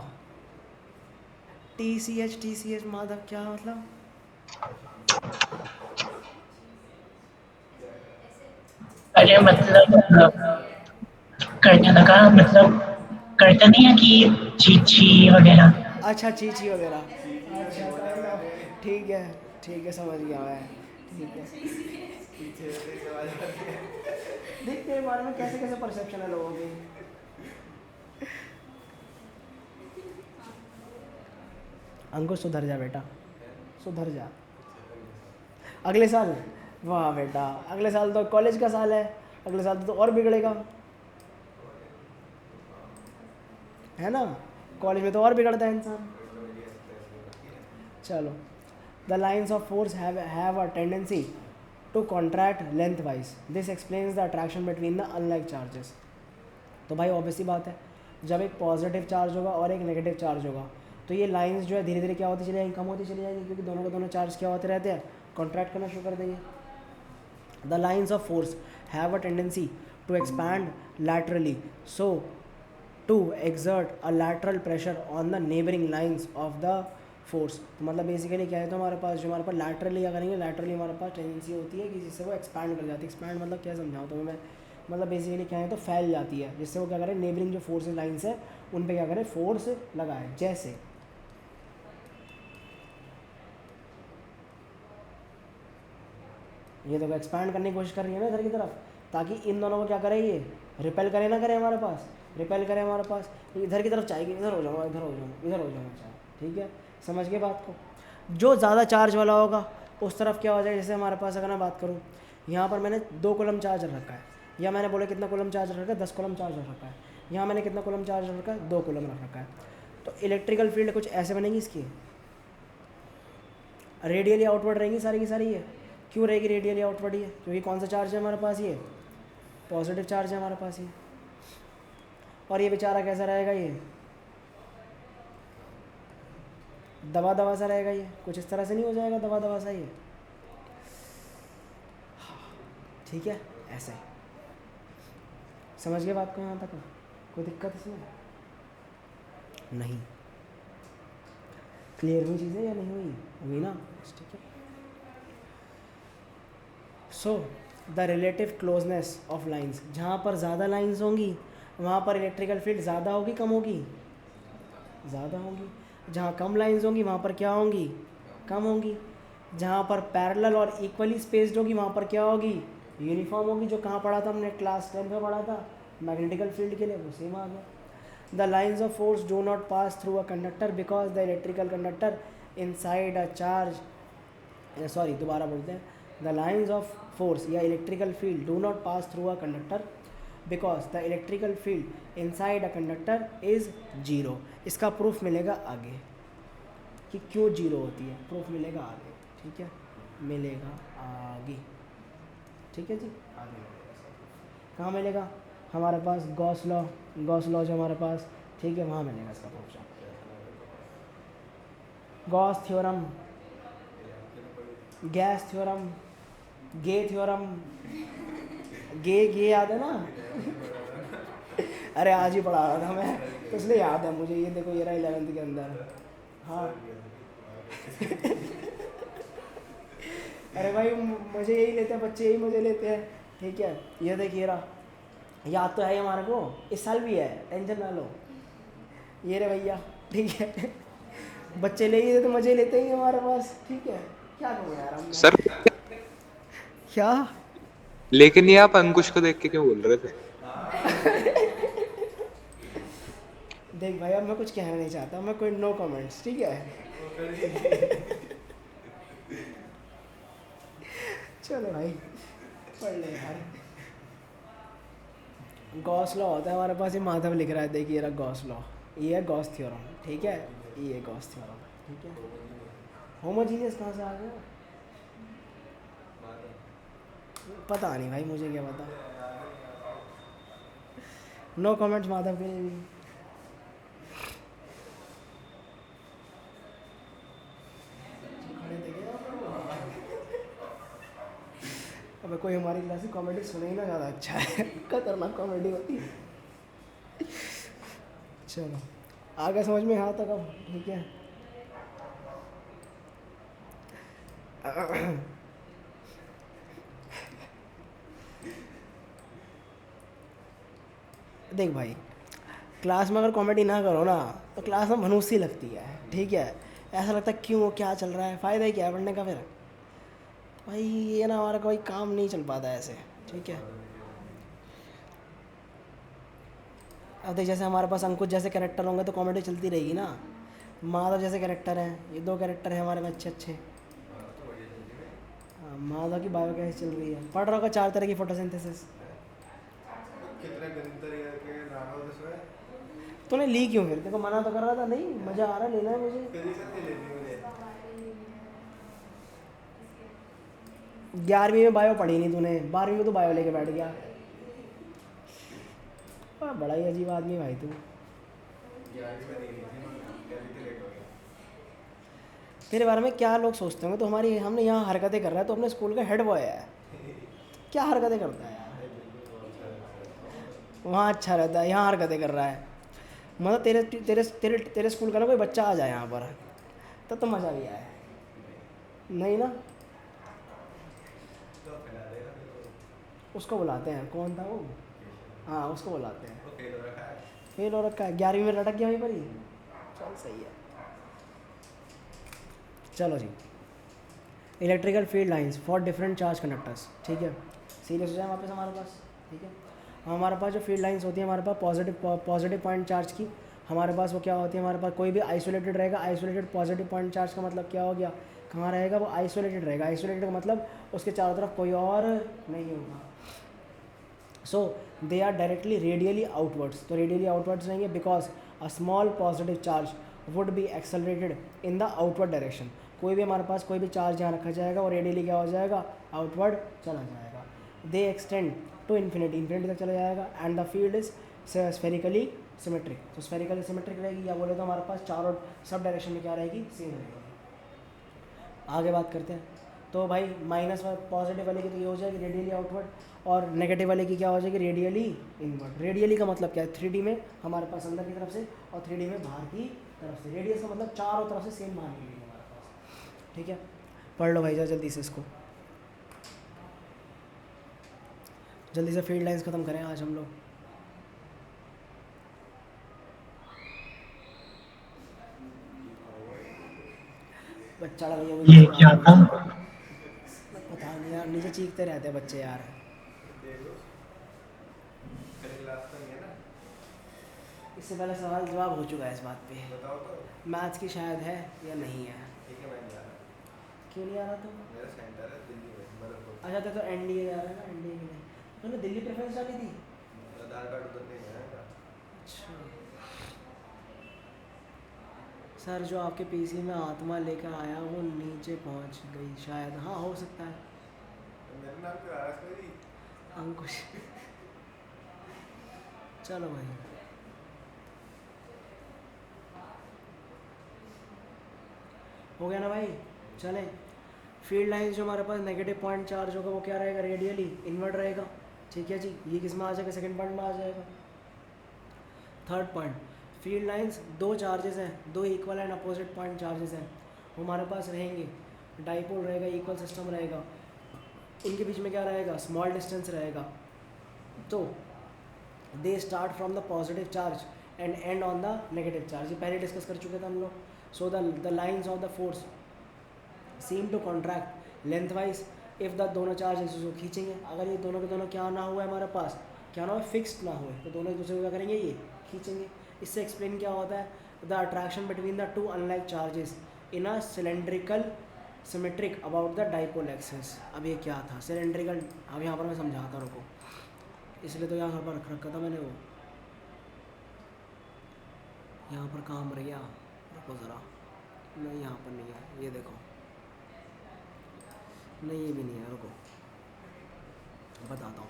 टी सी एच माधव क्या मतलब? अरे मतलब करने लगा, मतलब करता नहीं है कि छी वगैरह। अच्छा, चीची वगैरह। अच्छा, ठीक है, समझ गया मैं। ठीक है, देख तेरे बारे में कैसे कैसे परसेप्शन है लोगों की। अंकुश सुधर जा बेटा, सुधर जा। अगले साल, वाह बेटा, अगले साल तो कॉलेज का साल है, अगले साल तो और बिगड़ेगा, है ना? कॉलेज में तो और बिगड़ता है इंसान। चलो, the lines of force have a tendency to contract length wise, this explains the attraction between the unlike charges. तो भाई ऑब्वियसली बात है, जब एक पॉजिटिव चार्ज होगा और एक नेगेटिव चार्ज होगा तो ये लाइंस जो है धीरे धीरे क्या होती चली जाएंगी, कम होती चली जाएंगी, क्योंकि दोनों के दोनों चार्ज क्या होते रहते हैं, कॉन्ट्रैक्ट करना शुरू कर देंगे। The lines of force have a tendency to expand laterally, so to exert a lateral pressure on the neighbouring lines of the force. तो मतलब बेसिकली क्या है, तो हमारे पास जो हमारे पास लैटरली क्या करेंगे, लैटरली हमारे पास टेंडेंसी होती है कि जिससे वो एक्सपैंड कर जाती है। एक्सपैंड मतलब क्या समझाऊँ तो मैं, मतलब बेसिकली क्या है तो फैल जाती है, जिससे वो क्या करें, नेबरिंग जो फोर्स लाइन्स है उन पे क्या करें, फोर्स लगाए। जैसे ये देखो एक्सपैंड करने की कोशिश कर रही है ना इधर की तरफ, ताकि इन दोनों को क्या करे, ये रिपेल करे ना करे हमारे पास, रिपेल करे हमारे पास, इधर की तरफ चाहिए, इधर हो जाऊँगा, इधर हो जाऊँगा, इधर हो जाऊँगा, चाहे। ठीक है, समझ गए बात को? जो ज़्यादा चार्ज वाला होगा उस तरफ क्या हो जाएगा, जैसे हमारे पास अगर मैं बात करूँ, यहाँ पर मैंने 2 कूलम चार्ज रखा है, या मैंने बोला कितना कूलम चार्ज रखा है, 10 कूलम चार्ज रखा है, यहाँ मैंने कितना कूलम चार्ज रखा है, 2 कूलम रखा है। तो इलेक्ट्रिकल फील्ड कुछ ऐसे बनेगी इसकी, रेडियली आउटवर्ड रहेंगी सारी की सारी। ये क्यों रहेगी रेडियली आउटवर्ड? ये क्योंकि कौन सा चार्ज है हमारे पास, ये पॉजिटिव चार्ज है हमारे पास ये। और ये बेचारा कैसा रहेगा, ये दबा दबा सा रहेगा, ये कुछ इस तरह से नहीं हो जाएगा दबा दबा सा ये। ठीक है, ऐसे समझ गए बात को? यहाँ तक कोई दिक्कत इसमें नहीं? क्लियर हुई चीज़ें या नहीं हुई? हुई ना? ठीक है। So the relative closeness of lines, जहाँ पर ज़्यादा लाइंस होंगी वहाँ पर इलेक्ट्रिकल फील्ड ज़्यादा होगी कम होगी? ज़्यादा होगी। जहाँ कम लाइंस होंगी वहाँ पर क्या होंगी? कम होंगी। जहाँ पर पैरेलल और इक्वली स्पेस्ड होगी वहाँ पर क्या होगी? यूनिफॉर्म होगी। जो कहाँ पढ़ा था हमने, क्लास 10 में पढ़ा था मैग्नेटिकल फील्ड के लिए, वो सेम आ गया। The lines of force do not pass through a conductor because the electrical conductor inside a charge, sorry दोबारा बोलते हैं, द लाइन्स ऑफ फोर्स या electrical field do not pass through a conductor because the electrical field inside a conductor is zero. इसका proof मिलेगा आगे कि क्यों zero होती है, प्रूफ मिलेगा आगे। ठीक है, मिलेगा आगे। ठीक है जी, आगे मिलेगा। कहाँ मिलेगा? हमारे पास गॉस लॉ जो हमारे पास, ठीक है, वहाँ मिलेगा इसका proof. Gauss theorem, gas theorem, gay theorem, gay याद है ना? अरे आज ही पढ़ा रहा था मैं तो इसलिए याद है मुझे। ये देखो ये रहा 11th के अंदर। हाँ अरे भाई मुझे यही लेते हैं बच्चे, यही मुझे लेते हैं। ठीक है, ये देखिए रहा, याद तो है हमारे को, इस साल भी है, टेंशन ना लो। ये रे भैया, ठीक है बच्चे ले ही तो मजे लेते ही हमारे पास। ठीक है, क्या कहूँ यार हम सर क्या। लेकिन ये आप अंकुश को देख के क्यों बोल रहे थे? देख भाई, अब मैं कुछ कहना नहीं चाहता, मैं कोई नो कमेंट्स। ठीक है चलो भाई पढ़ ले यार। गॉस लॉ होता है हमारे पास, ये माधव लिख रहा है, देखिए रहा गॉस लॉ, ये है गॉस थ्योरम। ठीक है, ये गॉस थ्योरम। ठीक है, होमोजीनियस कहाँ से आ गया? पता नहीं भाई, मुझे क्या पता। नो कमेंट्स माधव के लिए भी। अबे कोई हमारी क्लास की कॉमेडी सुने ही ना, ज़्यादा अच्छा है। खतरनाक कॉमेडी होती है। चलो आगे समझ में यहाँ तक अब ठीक है। देख भाई, क्लास में अगर कॉमेडी ना करो ना तो क्लास में मनूसी लगती है, ठीक है। ऐसा लगता है क्यों, क्या चल रहा है, फ़ायदा ही क्या है पढ़ने का फिर। भाई ये ना हमारा कोई काम नहीं चल पाता ऐसे, ठीक है। अब देख जैसे हमारे पास अंकुश जैसे कैरेक्टर होंगे तो कॉमेडी चलती रहेगी ना। माधव जैसे कैरेक्टर हैं, ये 2 कैरेक्टर हैं हमारे में अच्छे अच्छे। हाँ, माधव की बायो कैसे चल रही है, पढ़ रहा होगा 4 तरह की फोटोसिंथेसिस। कितने गंदे तरीके के नाम होते इसमें? तूने ली क्यों फिर? देखो मना तो कर रहा था, नहीं मज़ा आ रहा है, लेना है मुझे। फिजिक्स नहीं लेनी मुझे। 11वीं में बायो पढ़ी नहीं तूने, 12वीं में तो बायो लेके बैठ गया। बड़ा ही अजीब आदमी भाई तू। 11वीं में नहीं ली थी, पहली से लेट हो गया। तेरे बारे में क्या लोग सोचते होंगे? तो हमारी हमने यहाँ हरकतें कर रहा है तो अपने स्कूल का हेड बॉय है, क्या हरकतें करता है यार। वहाँ अच्छा रहता है, यहाँ हरकतें कर रहा है। मतलब तेरे तेरे तेरे तेरे स्कूल का ना कोई बच्चा आ जाए यहाँ पर तो मज़ा भी आए, नहीं ना? तो फैला देगा फिर वो। उसको बुलाते हैं, कौन था वो? हाँ उसको बुलाते हैं। वो फेल हो रखा है। फेल हो रखा है, 11वीं में लटक गया वहीं पर ही। चल सही है। चलो जी, electrical field lines for different charge conductors, ठीक है। सीरियस हो जाए वापस हमारे पास, ठीक है। हमारे पास जो फील्ड लाइंस होती है हमारे पास पॉजिटिव पॉइंट चार्ज की, हमारे पास वो क्या होती है, हमारे पास कोई भी आइसोलेटेड रहेगा। आइसोलेटेड पॉजिटिव पॉइंट चार्ज का मतलब क्या हो गया, कहाँ रहेगा वो? आइसोलेटेड रहेगा। आइसोलेटेड का मतलब उसके चारों तरफ कोई और नहीं होगा। So they are directly radially outwards, तो रेडियली आउटवर्ड्स रहेंगे because a small positive charge would be accelerated in the outward direction. कोई भी हमारे पास कोई भी चार्ज यहाँ रखा जाएगा और रेडियली क्या हो जाएगा, आउटवर्ड चला जाएगा। They extend to infinity, infinity तक चला जाएगा। And the field is spherically symmetric, तो स्फेरिकली सिमेट्रिक रहेगी, या बोले तो हमारे पास चारों सब डायरेक्शन में क्या रहेगी, सेम रहेगी। आगे बात करते हैं। तो भाई माइनस पॉजिटिव वाले की तो ये हो जाएगी रेडियली आउटवर्ड, और नेगेटिव वाले की क्या हो जाएगी, रेडियली इनवर्ड। रेडियली का मतलब क्या है, 3D में हमारे पास अंदर की तरफ से और 3D में बाहर की तरफ से। रेडियस का मतलब चारों तरफ से सेम मान मिलेगी हमारे पास, ठीक है। पढ़ लो भाई जल्दी से इसको, जल्दी से फील्ड लाइंस ख़त्म करें आज हम लोग। बच्चा लगा ये क्या था? पता नहीं यार, नीचे चीखते रहते हैं बच्चे यार। देखो पहले क्लास तो नहीं है ना। इससे पहले सवाल जवाब हो चुका है इस बात पे। बताओ तो। मैथ्स की शायद है या नहीं है। ठीक है, मैं नहीं आ रहा। क्यों नहीं आ रहा तुम? मेरा सेंटर है दिल्ली में, मदरपुर। अच्छा तो NDA जा रहा है ना, NDA के लिए तूने दिल्ली प्रेफरेंस डाली थी। आधार कार्ड उधर नहीं है मेरा। अच्छा सर, जो आपके PC में आत्मा लेकर आया वो नीचे पहुंच गई शायद, हाँ हो सकता है। तो मेरे नाम क्यों आ रहा है इसमें भी? अंकुश चलो भाई, हो गया ना भाई। चलें, फील्ड लाइंस जो हमारे पास नेगेटिव पॉइंट चार्ज होगा वो क्या रहेगा, रेडियली इनवर्ट रहेगा, ठीक है जी। ये किस में आ जाएगा, सेकंड पॉइंट में आ जाएगा। Third point, field lines 2 charges हैं, 2 equal and opposite point charges हैं, वो हमारे पास रहेंगे। डाइपोल रहेगा, इक्वल सिस्टम रहेगा, इनके बीच में क्या रहेगा, स्मॉल डिस्टेंस रहेगा। तो they start from the positive charge and end on the negative charge, ये पहले डिस्कस कर चुके थे हम लोग। So the lines of the force seem to contract length wise if the दोनों चार्ज एक दूसरे को खींचेंगे। अगर ये दोनों के दोनों क्या ना हुआ है हमारे पास, क्या ना हो, फिक्स्ड ना हुए, तो दोनों एक दूसरे को क्या करेंगे, ये खींचेंगे। इससे एक्सप्लेन क्या होता है, the attraction between the 2 unlike charges in a cylindrical symmetric about the dipole axis. अब ये क्या था सिलेंड्रिकल, अब यहाँ पर मैं समझाता रुको, इसलिए तो यहाँ पर रख रखा था मैंने वो, यहाँ पर काम रह गया, रुको ज़रा, नहीं यहाँ पर नहीं है, ये देखो नहीं ये भी नहीं है, रुको बताता हूँ।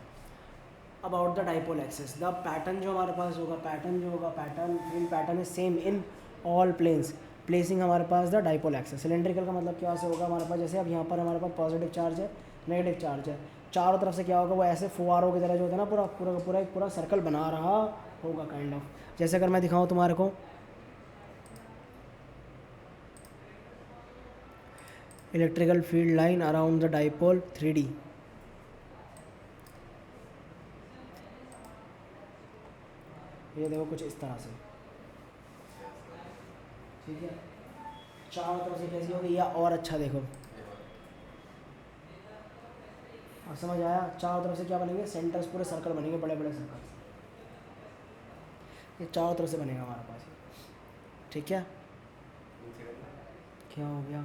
About the dipole axis, the pattern जो हमारे पास होगा, pattern field pattern is same in all planes placing हमारे पास द डाइपोल एक्सिस। सिलेंड्रिकल का मतलब क्या से होगा हमारे पास, जैसे अब यहाँ पर हमारे पास पॉजिटिव चार्ज है, नेगेटिव चार्ज है, चारों तरफ से क्या होगा, वो ऐसे फुवारों की तरह जो होता है ना, पूरा पूरा पूरा एक पूरा सर्कल बना रहा होगा काइंड ऑफ। जैसे अगर मैं दिखाऊँ तुम्हारे को, electrical field line around the dipole 3D, ये देखो कुछ इस तरह से, ठीक है, चारों तरफ से कैसी होगी, या और अच्छा देखो, अब समझ आया, चारों तरफ से क्या बनेंगे, सेंटर्स पूरे सर्कल बनेंगे, बड़े बड़े सर्कल, ये चारों तरफ से बनेगा हमारे पास, ठीक है। क्या हो गया,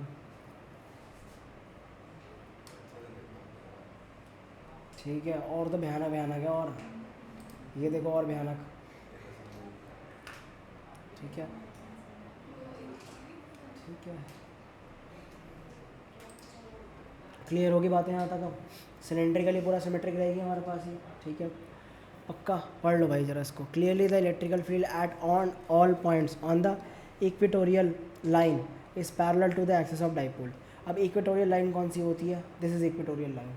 ठीक है, और तो भयानक भयानक है, और ये देखो और भयानक, ठीक है, ठीक है, क्लियर होगी बातें यहाँ तक। अब सिलेंड्रिकली पूरा सिमेट्रिक रहेगी हमारे पास ये, ठीक है, पक्का पढ़ लो भाई जरा इसको। Clearly the electrical field at on all points on the equatorial line is parallel to the axis of dipole. अब इक्वेटोरियल लाइन कौन सी होती है, दिस इज इक्वेटोरियल लाइन,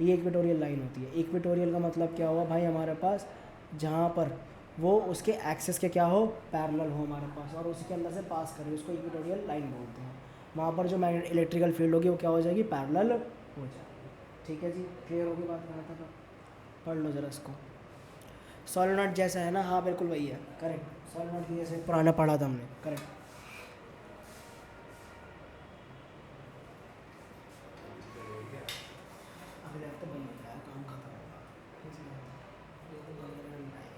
ये इक्वेटोरियल लाइन होती है। इक्वेटोरियल का मतलब क्या हुआ भाई, हमारे पास जहाँ पर वो उसके एक्सिस के क्या हो, पैरेलल हो हमारे पास, और उसके अंदर से पास करे, उसको इक्वेटोरियल लाइन बोलते हैं। वहाँ पर जो इलेक्ट्रिकल फील्ड होगी वो क्या हो जाएगी, पैरेलल हो जाएगी, ठीक है जी। क्लियर होगी बात यहाँ तक, पढ़ लो जरा इसको। सोलेनॉइड जैसा है ना, हाँ बिल्कुल वही है, करेक्ट, सोलेनॉइड की जैसे पुराना पढ़ा था हमने, करेक्ट। अगले हफ्ते बंद हो जाएगा, काम खत्म होगा, ये तो 15 मिनट आएंगे।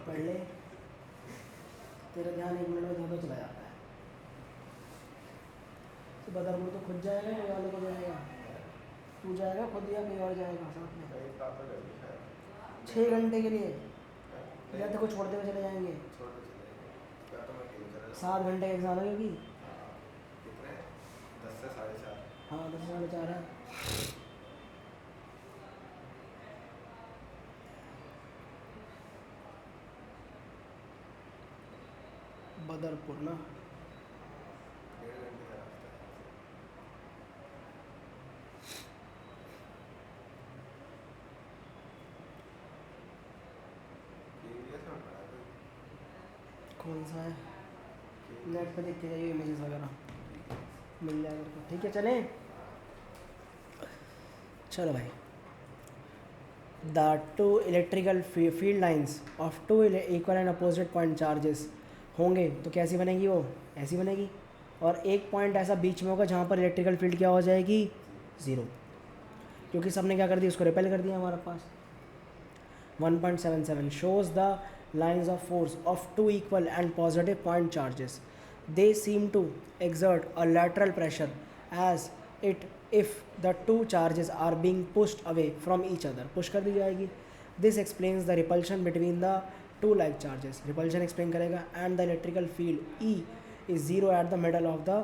पढ़ ले, तेरा ध्यान 1 मिनट में इधर चला जाता है। तो बदरपुर तो खुद जाएगा, कोई वाले को जाएगा, तू जाएगा खुद या कोई और जाएगा साथ में? 6 घंटे के लिए, या तो को छोड़ते हुए चले जाएंगे? 7 घंटे का एग्जाम है क्योंकि, 10 से 4:30। हाँ 10 से 4:30 है। बदरपुर ना, 1.5 घंटे का रास्ता है। KVS में पड़ा है कौन सा है, नेट पे देख के जाइए, इमेजेस वगैरह मिल जाएगा आपको, ठीक है चले, चलो भाई। The two electrical field lines of two equal and opposite point charges होंगे तो कैसी बनेगी, वो ऐसी बनेगी, और एक पॉइंट ऐसा बीच में होगा जहाँ पर इलेक्ट्रिकल फील्ड क्या हो जाएगी, 0, क्योंकि सबने क्या कर दिया, उसको रिपेल कर दिया हमारे पास। 1.77 shows the lines of force of two equal and positive point charges. They seem to exert a lateral pressure as it if the two charges are being pushed away from each other. Push कर दी जाएगी. This explains the repulsion between the two like charges. Repulsion explain करेगा, and the electrical field E is 0 at the middle of the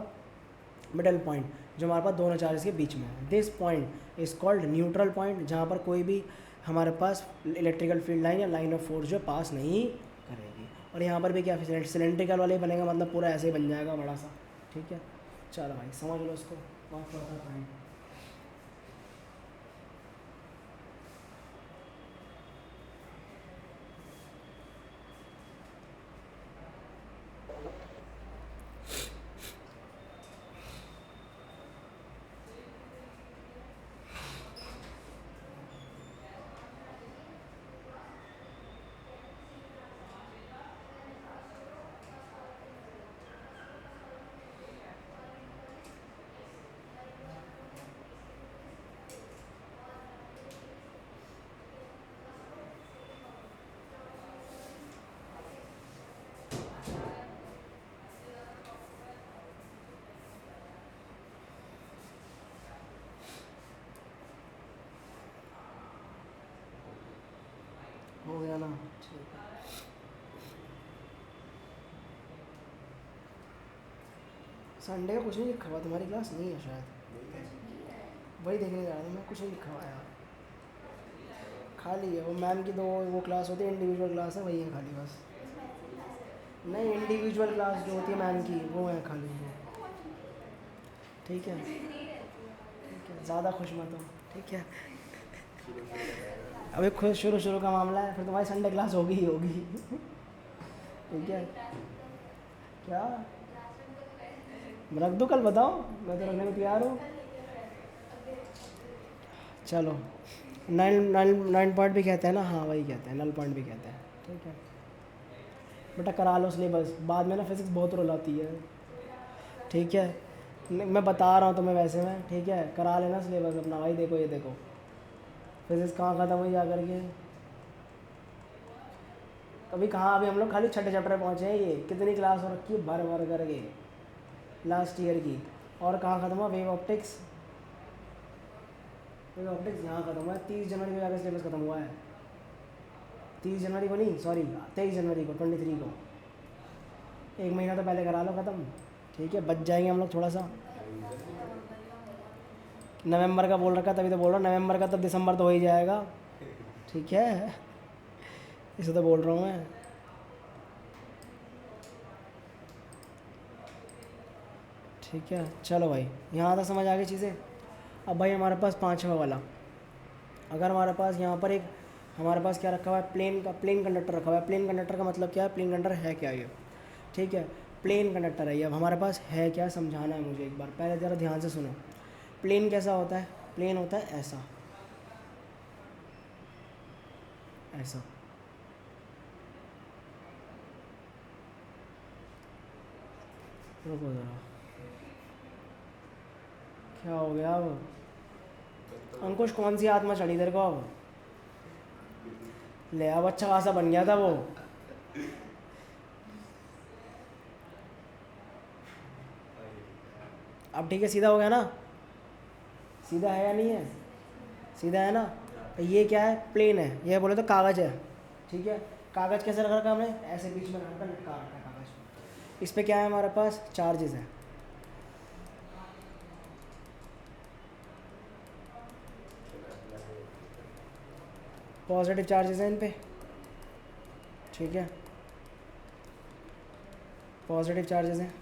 middle point, जो हमारे पास दोनों charges के बीच में है। This point is called neutral point, जहाँ पर कोई भी हमारे पास इलेक्ट्रिकल फील्ड लाइन या लाइन ऑफ फोर्स जो पास नहीं करेगी। और यहाँ पर भी क्या सिलेंड्रिकल वाले ही बनेगा, मतलब पूरा ऐसे ही बन जाएगा बड़ा सा, ठीक है। चलो भाई समझ लो इसको, बहुत पॉइंट। हो गया ना, ठीक है। संडे का कुछ नहीं लिखा हुआ, तुम्हारी क्लास नहीं है शायद, वही देखने जा रहा था मैं, कुछ नहीं लिखा हुआ यार, खाली है वो। मैम की दो वो क्लास होती है, इंडिविजुअल क्लास है, वही है खाली बस। नहीं, इंडिविजुअल क्लास जो होती है मैम की वो है खाली वो। ठीक है, ठीक है, ज़्यादा खुश मत हो, ठीक है। अभी खुद शुरू का मामला है, फिर तुम्हारी संडे क्लास होगी ही होगी। ठीक है, क्या रख दो, कल बताओ, मैं तो रखने को तैयार हूँ। चलो, नाइन पॉइंट भी कहते हैं ना, हाँ वही कहते हैं, नल पॉइंट भी कहते हैं। ठीक है बेटा, करा लो सिलेबस, बाद में ना फिजिक्स बहुत रुलाती है। ठीक है, मैं बता रहा हूँ तुम्हें वैसे में, ठीक है, करा लेना सिलेबस अपना भाई। देखो ये देखो, फिजिक्स कहाँ ख़त्म हुई जा करके, अभी कहाँ, अभी हम लोग खाली छठे चैप्टर में पहुँचे हैं। ये कितनी क्लास हो रखी है, भर भर करके लास्ट ईयर की। और कहाँ ख़त्म हुआ, वेव ऑप्टिक्स। वेव ऑप्टिक्स यहाँ ख़त्म हुआ है, 30 जनवरी को जाकर सिलेबस ख़त्म हुआ है। 30 जनवरी को नहीं, सॉरी 23 जनवरी को, 23 को, एक महीना तो पहले करा लो ख़त्म। ठीक है, बच जाएंगे हम लोग थोड़ा सा। नवंबर का बोल रखा, तभी तो बोल रहा हूँ नवंबर का, तब दिसंबर तो हो ही जाएगा। ठीक है, इसे तो बोल रहा हूँ मैं। ठीक है, चलो भाई, यहाँ तक समझ आ गई चीज़ें। अब भाई हमारे पास पाँचवा वाला, अगर हमारे पास यहाँ पर एक, हमारे पास क्या रखा हुआ है, प्लेन कंडक्टर रखा हुआ है। प्लेन कंडक्टर का मतलब क्या है, प्लेन कंडक्टर है क्या ये। ठीक है, प्लेन कंडक्टर है ये। अब हमारे पास है क्या, समझाना है मुझे एक बार, पहले ज़रा ध्यान से सुनो। प्लेन कैसा होता है, प्लेन होता है ऐसा, ऐसा। रुको ज़रा, क्या हो गया अब अंकुश, कौन सी आत्मा चढ़ी तेरे को अब। ले अब अच्छा खासा बन गया था वो। अब ठीक है, सीधा हो गया ना, सीधा है या नहीं है, सीधा है ना। तो ये क्या है, प्लेन है, ये बोले तो कागज़ है। ठीक है, कागज़ कैसे रख रखा हमने, ऐसे बीच में रखा, लटका रखा है कागज़। इस पे क्या है हमारे पास, चार्जेस हैं। पॉजिटिव चार्जेस हैं इन पे। ठीक है, पॉजिटिव चार्जेस हैं।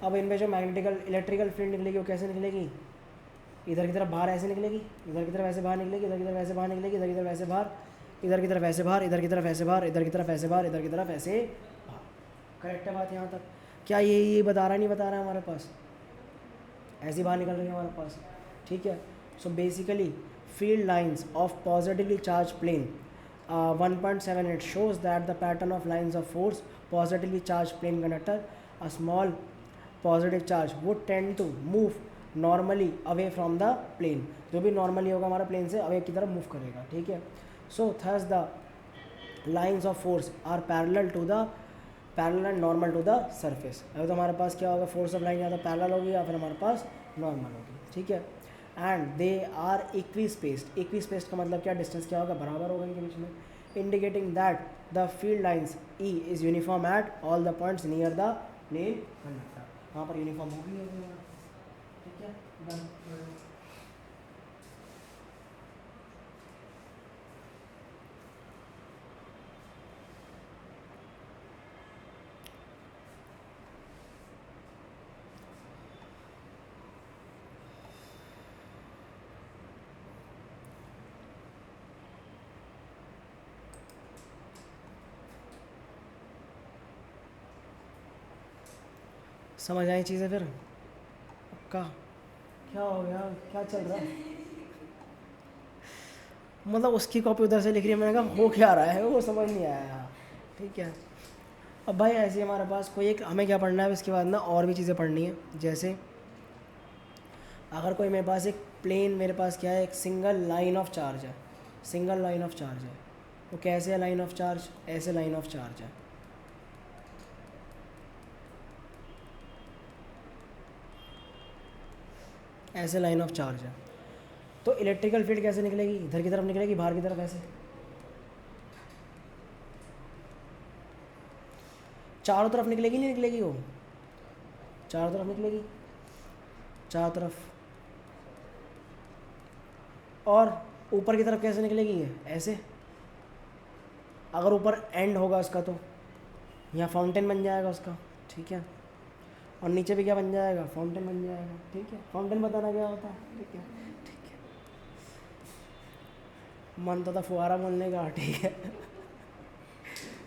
अब इन पे जो मैग्नेटिकल इलेक्ट्रिकल फील्ड निकलेगी वो कैसे निकलेगी, इधर की तरफ बाहर ऐसे निकलेगी, इधर की तरफ ऐसे बाहर निकलेगी, इधर की तरफ ऐसे बाहर निकलेगी, इधर की तरफ ऐसे बाहर, इधर की तरफ ऐसे बाहर, इधर की तरफ ऐसे बाहर, इधर की तरफ ऐसे बाहर, इधर की तरफ ऐसे बाहर। करेक्ट है बात यहाँ तक। क्या ये बता रहा नहीं बता रहा है हमारे पास, ऐसी बाहर निकल रही है हमारे पास। ठीक है, so basically field lines of positively charged plane 1.78 shows that the pattern of lines of force positively charged plane conductor, a small positive charge would tend to move normally away from the plane। जो भी normally होगा हमारा plane से away की तरफ move करेगा। ठीक है, so thus the lines of force are parallel and normal to the surface। अगर तो हमारे पास क्या होगा, force of line या तो parallel होगी या फिर हमारे पास normal होगी। ठीक है, and they are equispaced का मतलब क्या, डिस्टेंस क्या होगा, बराबर होगा इनके बीच में, indicating that the field lines E is uniform at all the points near the plane conductor. वहाँ पर यूनिफॉर्म होगी। ठीक है, डन। समझ आई चीज़ें फिर, पक्का। क्या हो गया, क्या चल रहा है, मतलब उसकी कॉपी उधर से लिख रही है, मैंने कहा हो क्या रहा है, वो समझ नहीं आया। ठीक है, अब भाई ऐसे ही हमारे पास कोई एक, हमें क्या पढ़ना है इसके बाद ना, और भी चीज़ें पढ़नी है। जैसे अगर कोई मेरे पास एक प्लेन, मेरे पास क्या है, एक सिंगल लाइन ऑफ चार्ज है, सिंगल लाइन ऑफ चार्ज है, वो कैसे है लाइन ऑफ चार्ज, ऐसे लाइन ऑफ चार्ज है। ऐसे लाइन ऑफ चार्ज है, तो इलेक्ट्रिकल फील्ड कैसे निकलेगी, इधर की तरफ निकलेगी, बाहर की तरफ ऐसे। चारों तरफ निकलेगी नहीं निकलेगी वो? चारों तरफ निकलेगी, चारों तरफ। और ऊपर की तरफ कैसे निकलेगी ये? ऐसे। अगर ऊपर एंड होगा उसका तो यहाँ फाउंटेन बन जाएगा उसका, ठीक है। और नीचे भी क्या बन जाएगा? फाउंटेन बन जाएगा, ठीक है। फाउंटेन बताना क्या होता है, ठीक है, ठीक है। मन तो था फुहारा बोलने का, ठीक है।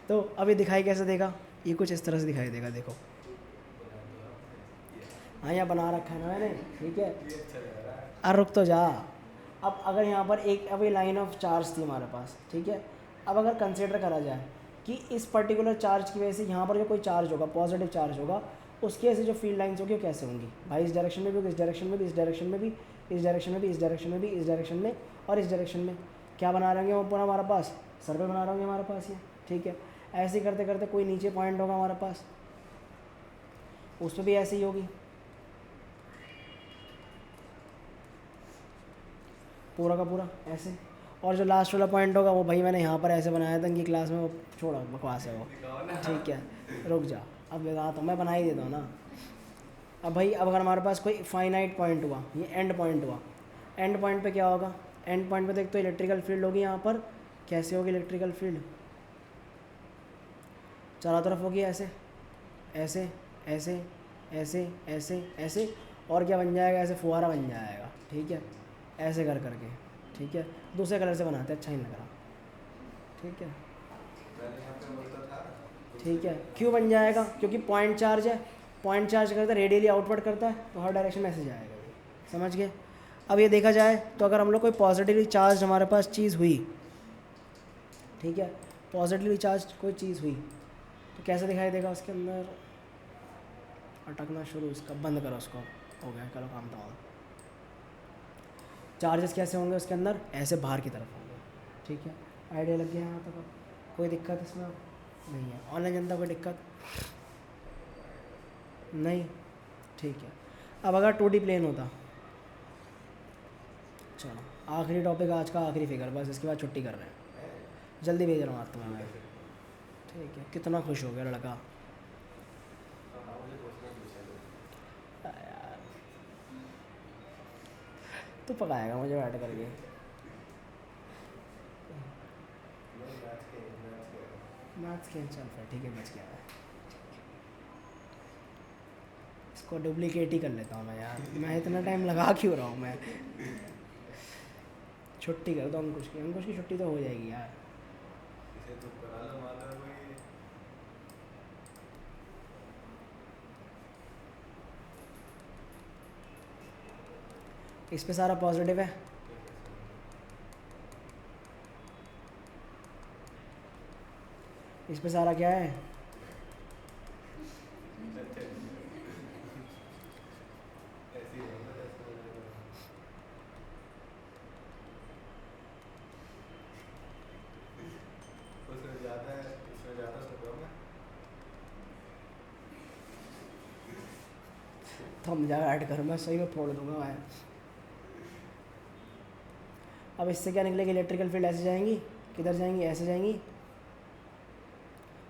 तो अभी दिखाई कैसे देगा? ये कुछ इस तरह से दिखाई देगा, देखो। हाँ यहाँ बना रखा है ना मैंने, ठीक है। अरे रुक तो जा। अब अगर यहाँ पर एक अभी लाइन ऑफ चार्ज थी हमारे पास, ठीक है। अब अगर कंसिडर करा जाए कि इस पर्टिकुलर चार्ज की वजह से यहाँ पर जो कोई चार्ज होगा, पॉजिटिव चार्ज होगा, उसकी वजह से जो फील्ड लाइंस होगी वो कैसे होंगी भाई? इस डायरेक्शन में भी, इस डायरेक्शन में भी, इस डायरेक्शन में भी, इस डायरेक्शन में भी, इस डायरेक्शन में भी, इस डायरेक्शन में और इस डायरेक्शन में। क्या बना रहे होंगे वो पूरा हमारे पास? सर्कल बना रहे होंगे हमारे पास ये, ठीक है। ऐसे ही करते करते कोई नीचे पॉइंट होगा हमारे पास, उस पर भी ऐसे ही होगी, पूरा का पूरा ऐसे। और जो लास्ट वाला पॉइंट होगा वो भाई मैंने यहाँ पर ऐसे बनाया था इनकी क्लास में, वो छोड़ो बकवास है वो, ठीक है। रुक जा, अब बता तो मैं बना ही देता हूँ ना। अब भाई अब अगर हमारे पास कोई फाइनाइट पॉइंट हुआ, ये एंड पॉइंट हुआ, एंड पॉइंट पे क्या होगा? एंड पॉइंट पे देख तो इलेक्ट्रिकल फील्ड होगी यहाँ पर। कैसे होगी इलेक्ट्रिकल फील्ड? चारों तरफ होगी ऐसे ऐसे ऐसे ऐसे ऐसे ऐसे। और क्या बन जाएगा? ऐसे फुहारा बन जाएगा, ठीक है। ऐसे कर करके, ठीक है। दूसरे कलर से बनाते अच्छा ही लग रहा, ठीक है, ठीक है। क्यों बन जाएगा? क्योंकि पॉइंट चार्ज है, पॉइंट चार्ज करता है, रेडियली आउटवर्ड करता है, तो हर डायरेक्शन में ऐसे जाएगा ये, समझ गए? अब ये देखा जाए तो अगर हम लोग कोई पॉजिटिवली चार्ज हमारे पास चीज़ हुई, ठीक है, पॉजिटिवली चार्ज कोई चीज़ हुई तो कैसे दिखाई देगा? उसके अंदर अटकना शुरू, इसका बंद करो, उसको हो गया, करो काम तमाम। चार्जेस कैसे होंगे उसके अंदर? ऐसे बाहर की तरफ होंगे, ठीक है। आइडिया लग गया यहाँ तक? कोई दिक्कत इसमें नहीं है? ऑनलाइन जनता कोई दिक्कत नहीं, ठीक है। अब अगर 2D प्लेन होता, चलो आखिरी टॉपिक आज का, आखिरी फिगर, बस इसके बाद छुट्टी कर रहे हैं, जल्दी भेज रहा हूँ आज तुम्हें मैं, ठीक है। कितना खुश हो गया लड़का यार, तू पकाएगा मुझे बैठ करके। मैथ्स खेल, चल फिर ठीक है, बच गया है। इसको डुप्लीकेट ही कर लेता हूँ मैं यार, मैं इतना टाइम लगा क्यों रहा हूँ मैं? छुट्टी कर दो अंकुश की, अंकुश की छुट्टी तो हो जाएगी यार। इस पे सारा पॉजिटिव है, इस पे सारा क्या है? थम जा ऐड कर, मैं सही में फोड़ दूंगा मैं। अब इससे क्या निकलेगी? इलेक्ट्रिकल फील्ड ऐसे जाएंगी, किधर जाएंगी? ऐसे जाएंगी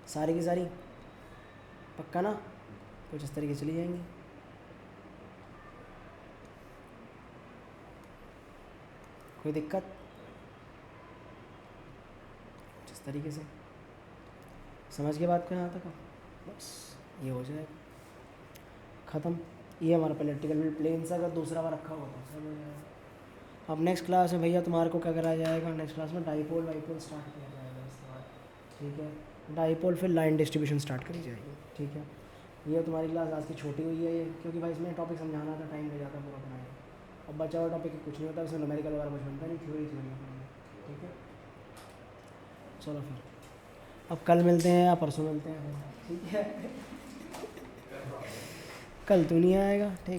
सारी की सारी, पक्का ना? कुछ इस तरीके से चली जाएंगी, कोई दिक्कत? कुछ इस तरीके से, समझ के बात को यहाँ तक? बस ये हो जाएगा, ख़त्म। ये हमारा इलेक्ट्रिकल प्लेन से अगर दूसरा बार रखा हुआ तो सब हो जाएगा। अब नेक्स्ट क्लास में भैया तुम्हारे को क्या कराया जाएगा? नेक्स्ट क्लास में डाईपोल वाईपोल स्टार्ट किया जाएगा इसके बाद, ठीक है। डाईपोल फिर लाइन डिस्ट्रीब्यूशन स्टार्ट करी जाएगी, ठीक है। ये तुम्हारी क्लास आज की छोटी हुई है ये, क्योंकि भाई इसमें टॉपिक समझाना था, टाइम ले जाता पूरा बनाने। अब बचा हुआ टॉपिक कुछ नहीं होता, उसमें न्यूमेरिकल वगैरह कुछ बनता नहीं, थ्योरी, ठीक है। चलो फिर अब कल मिलते हैं या परसों मिलते हैं, ठीक है। कल तू नहीं आएगा, ठीक है।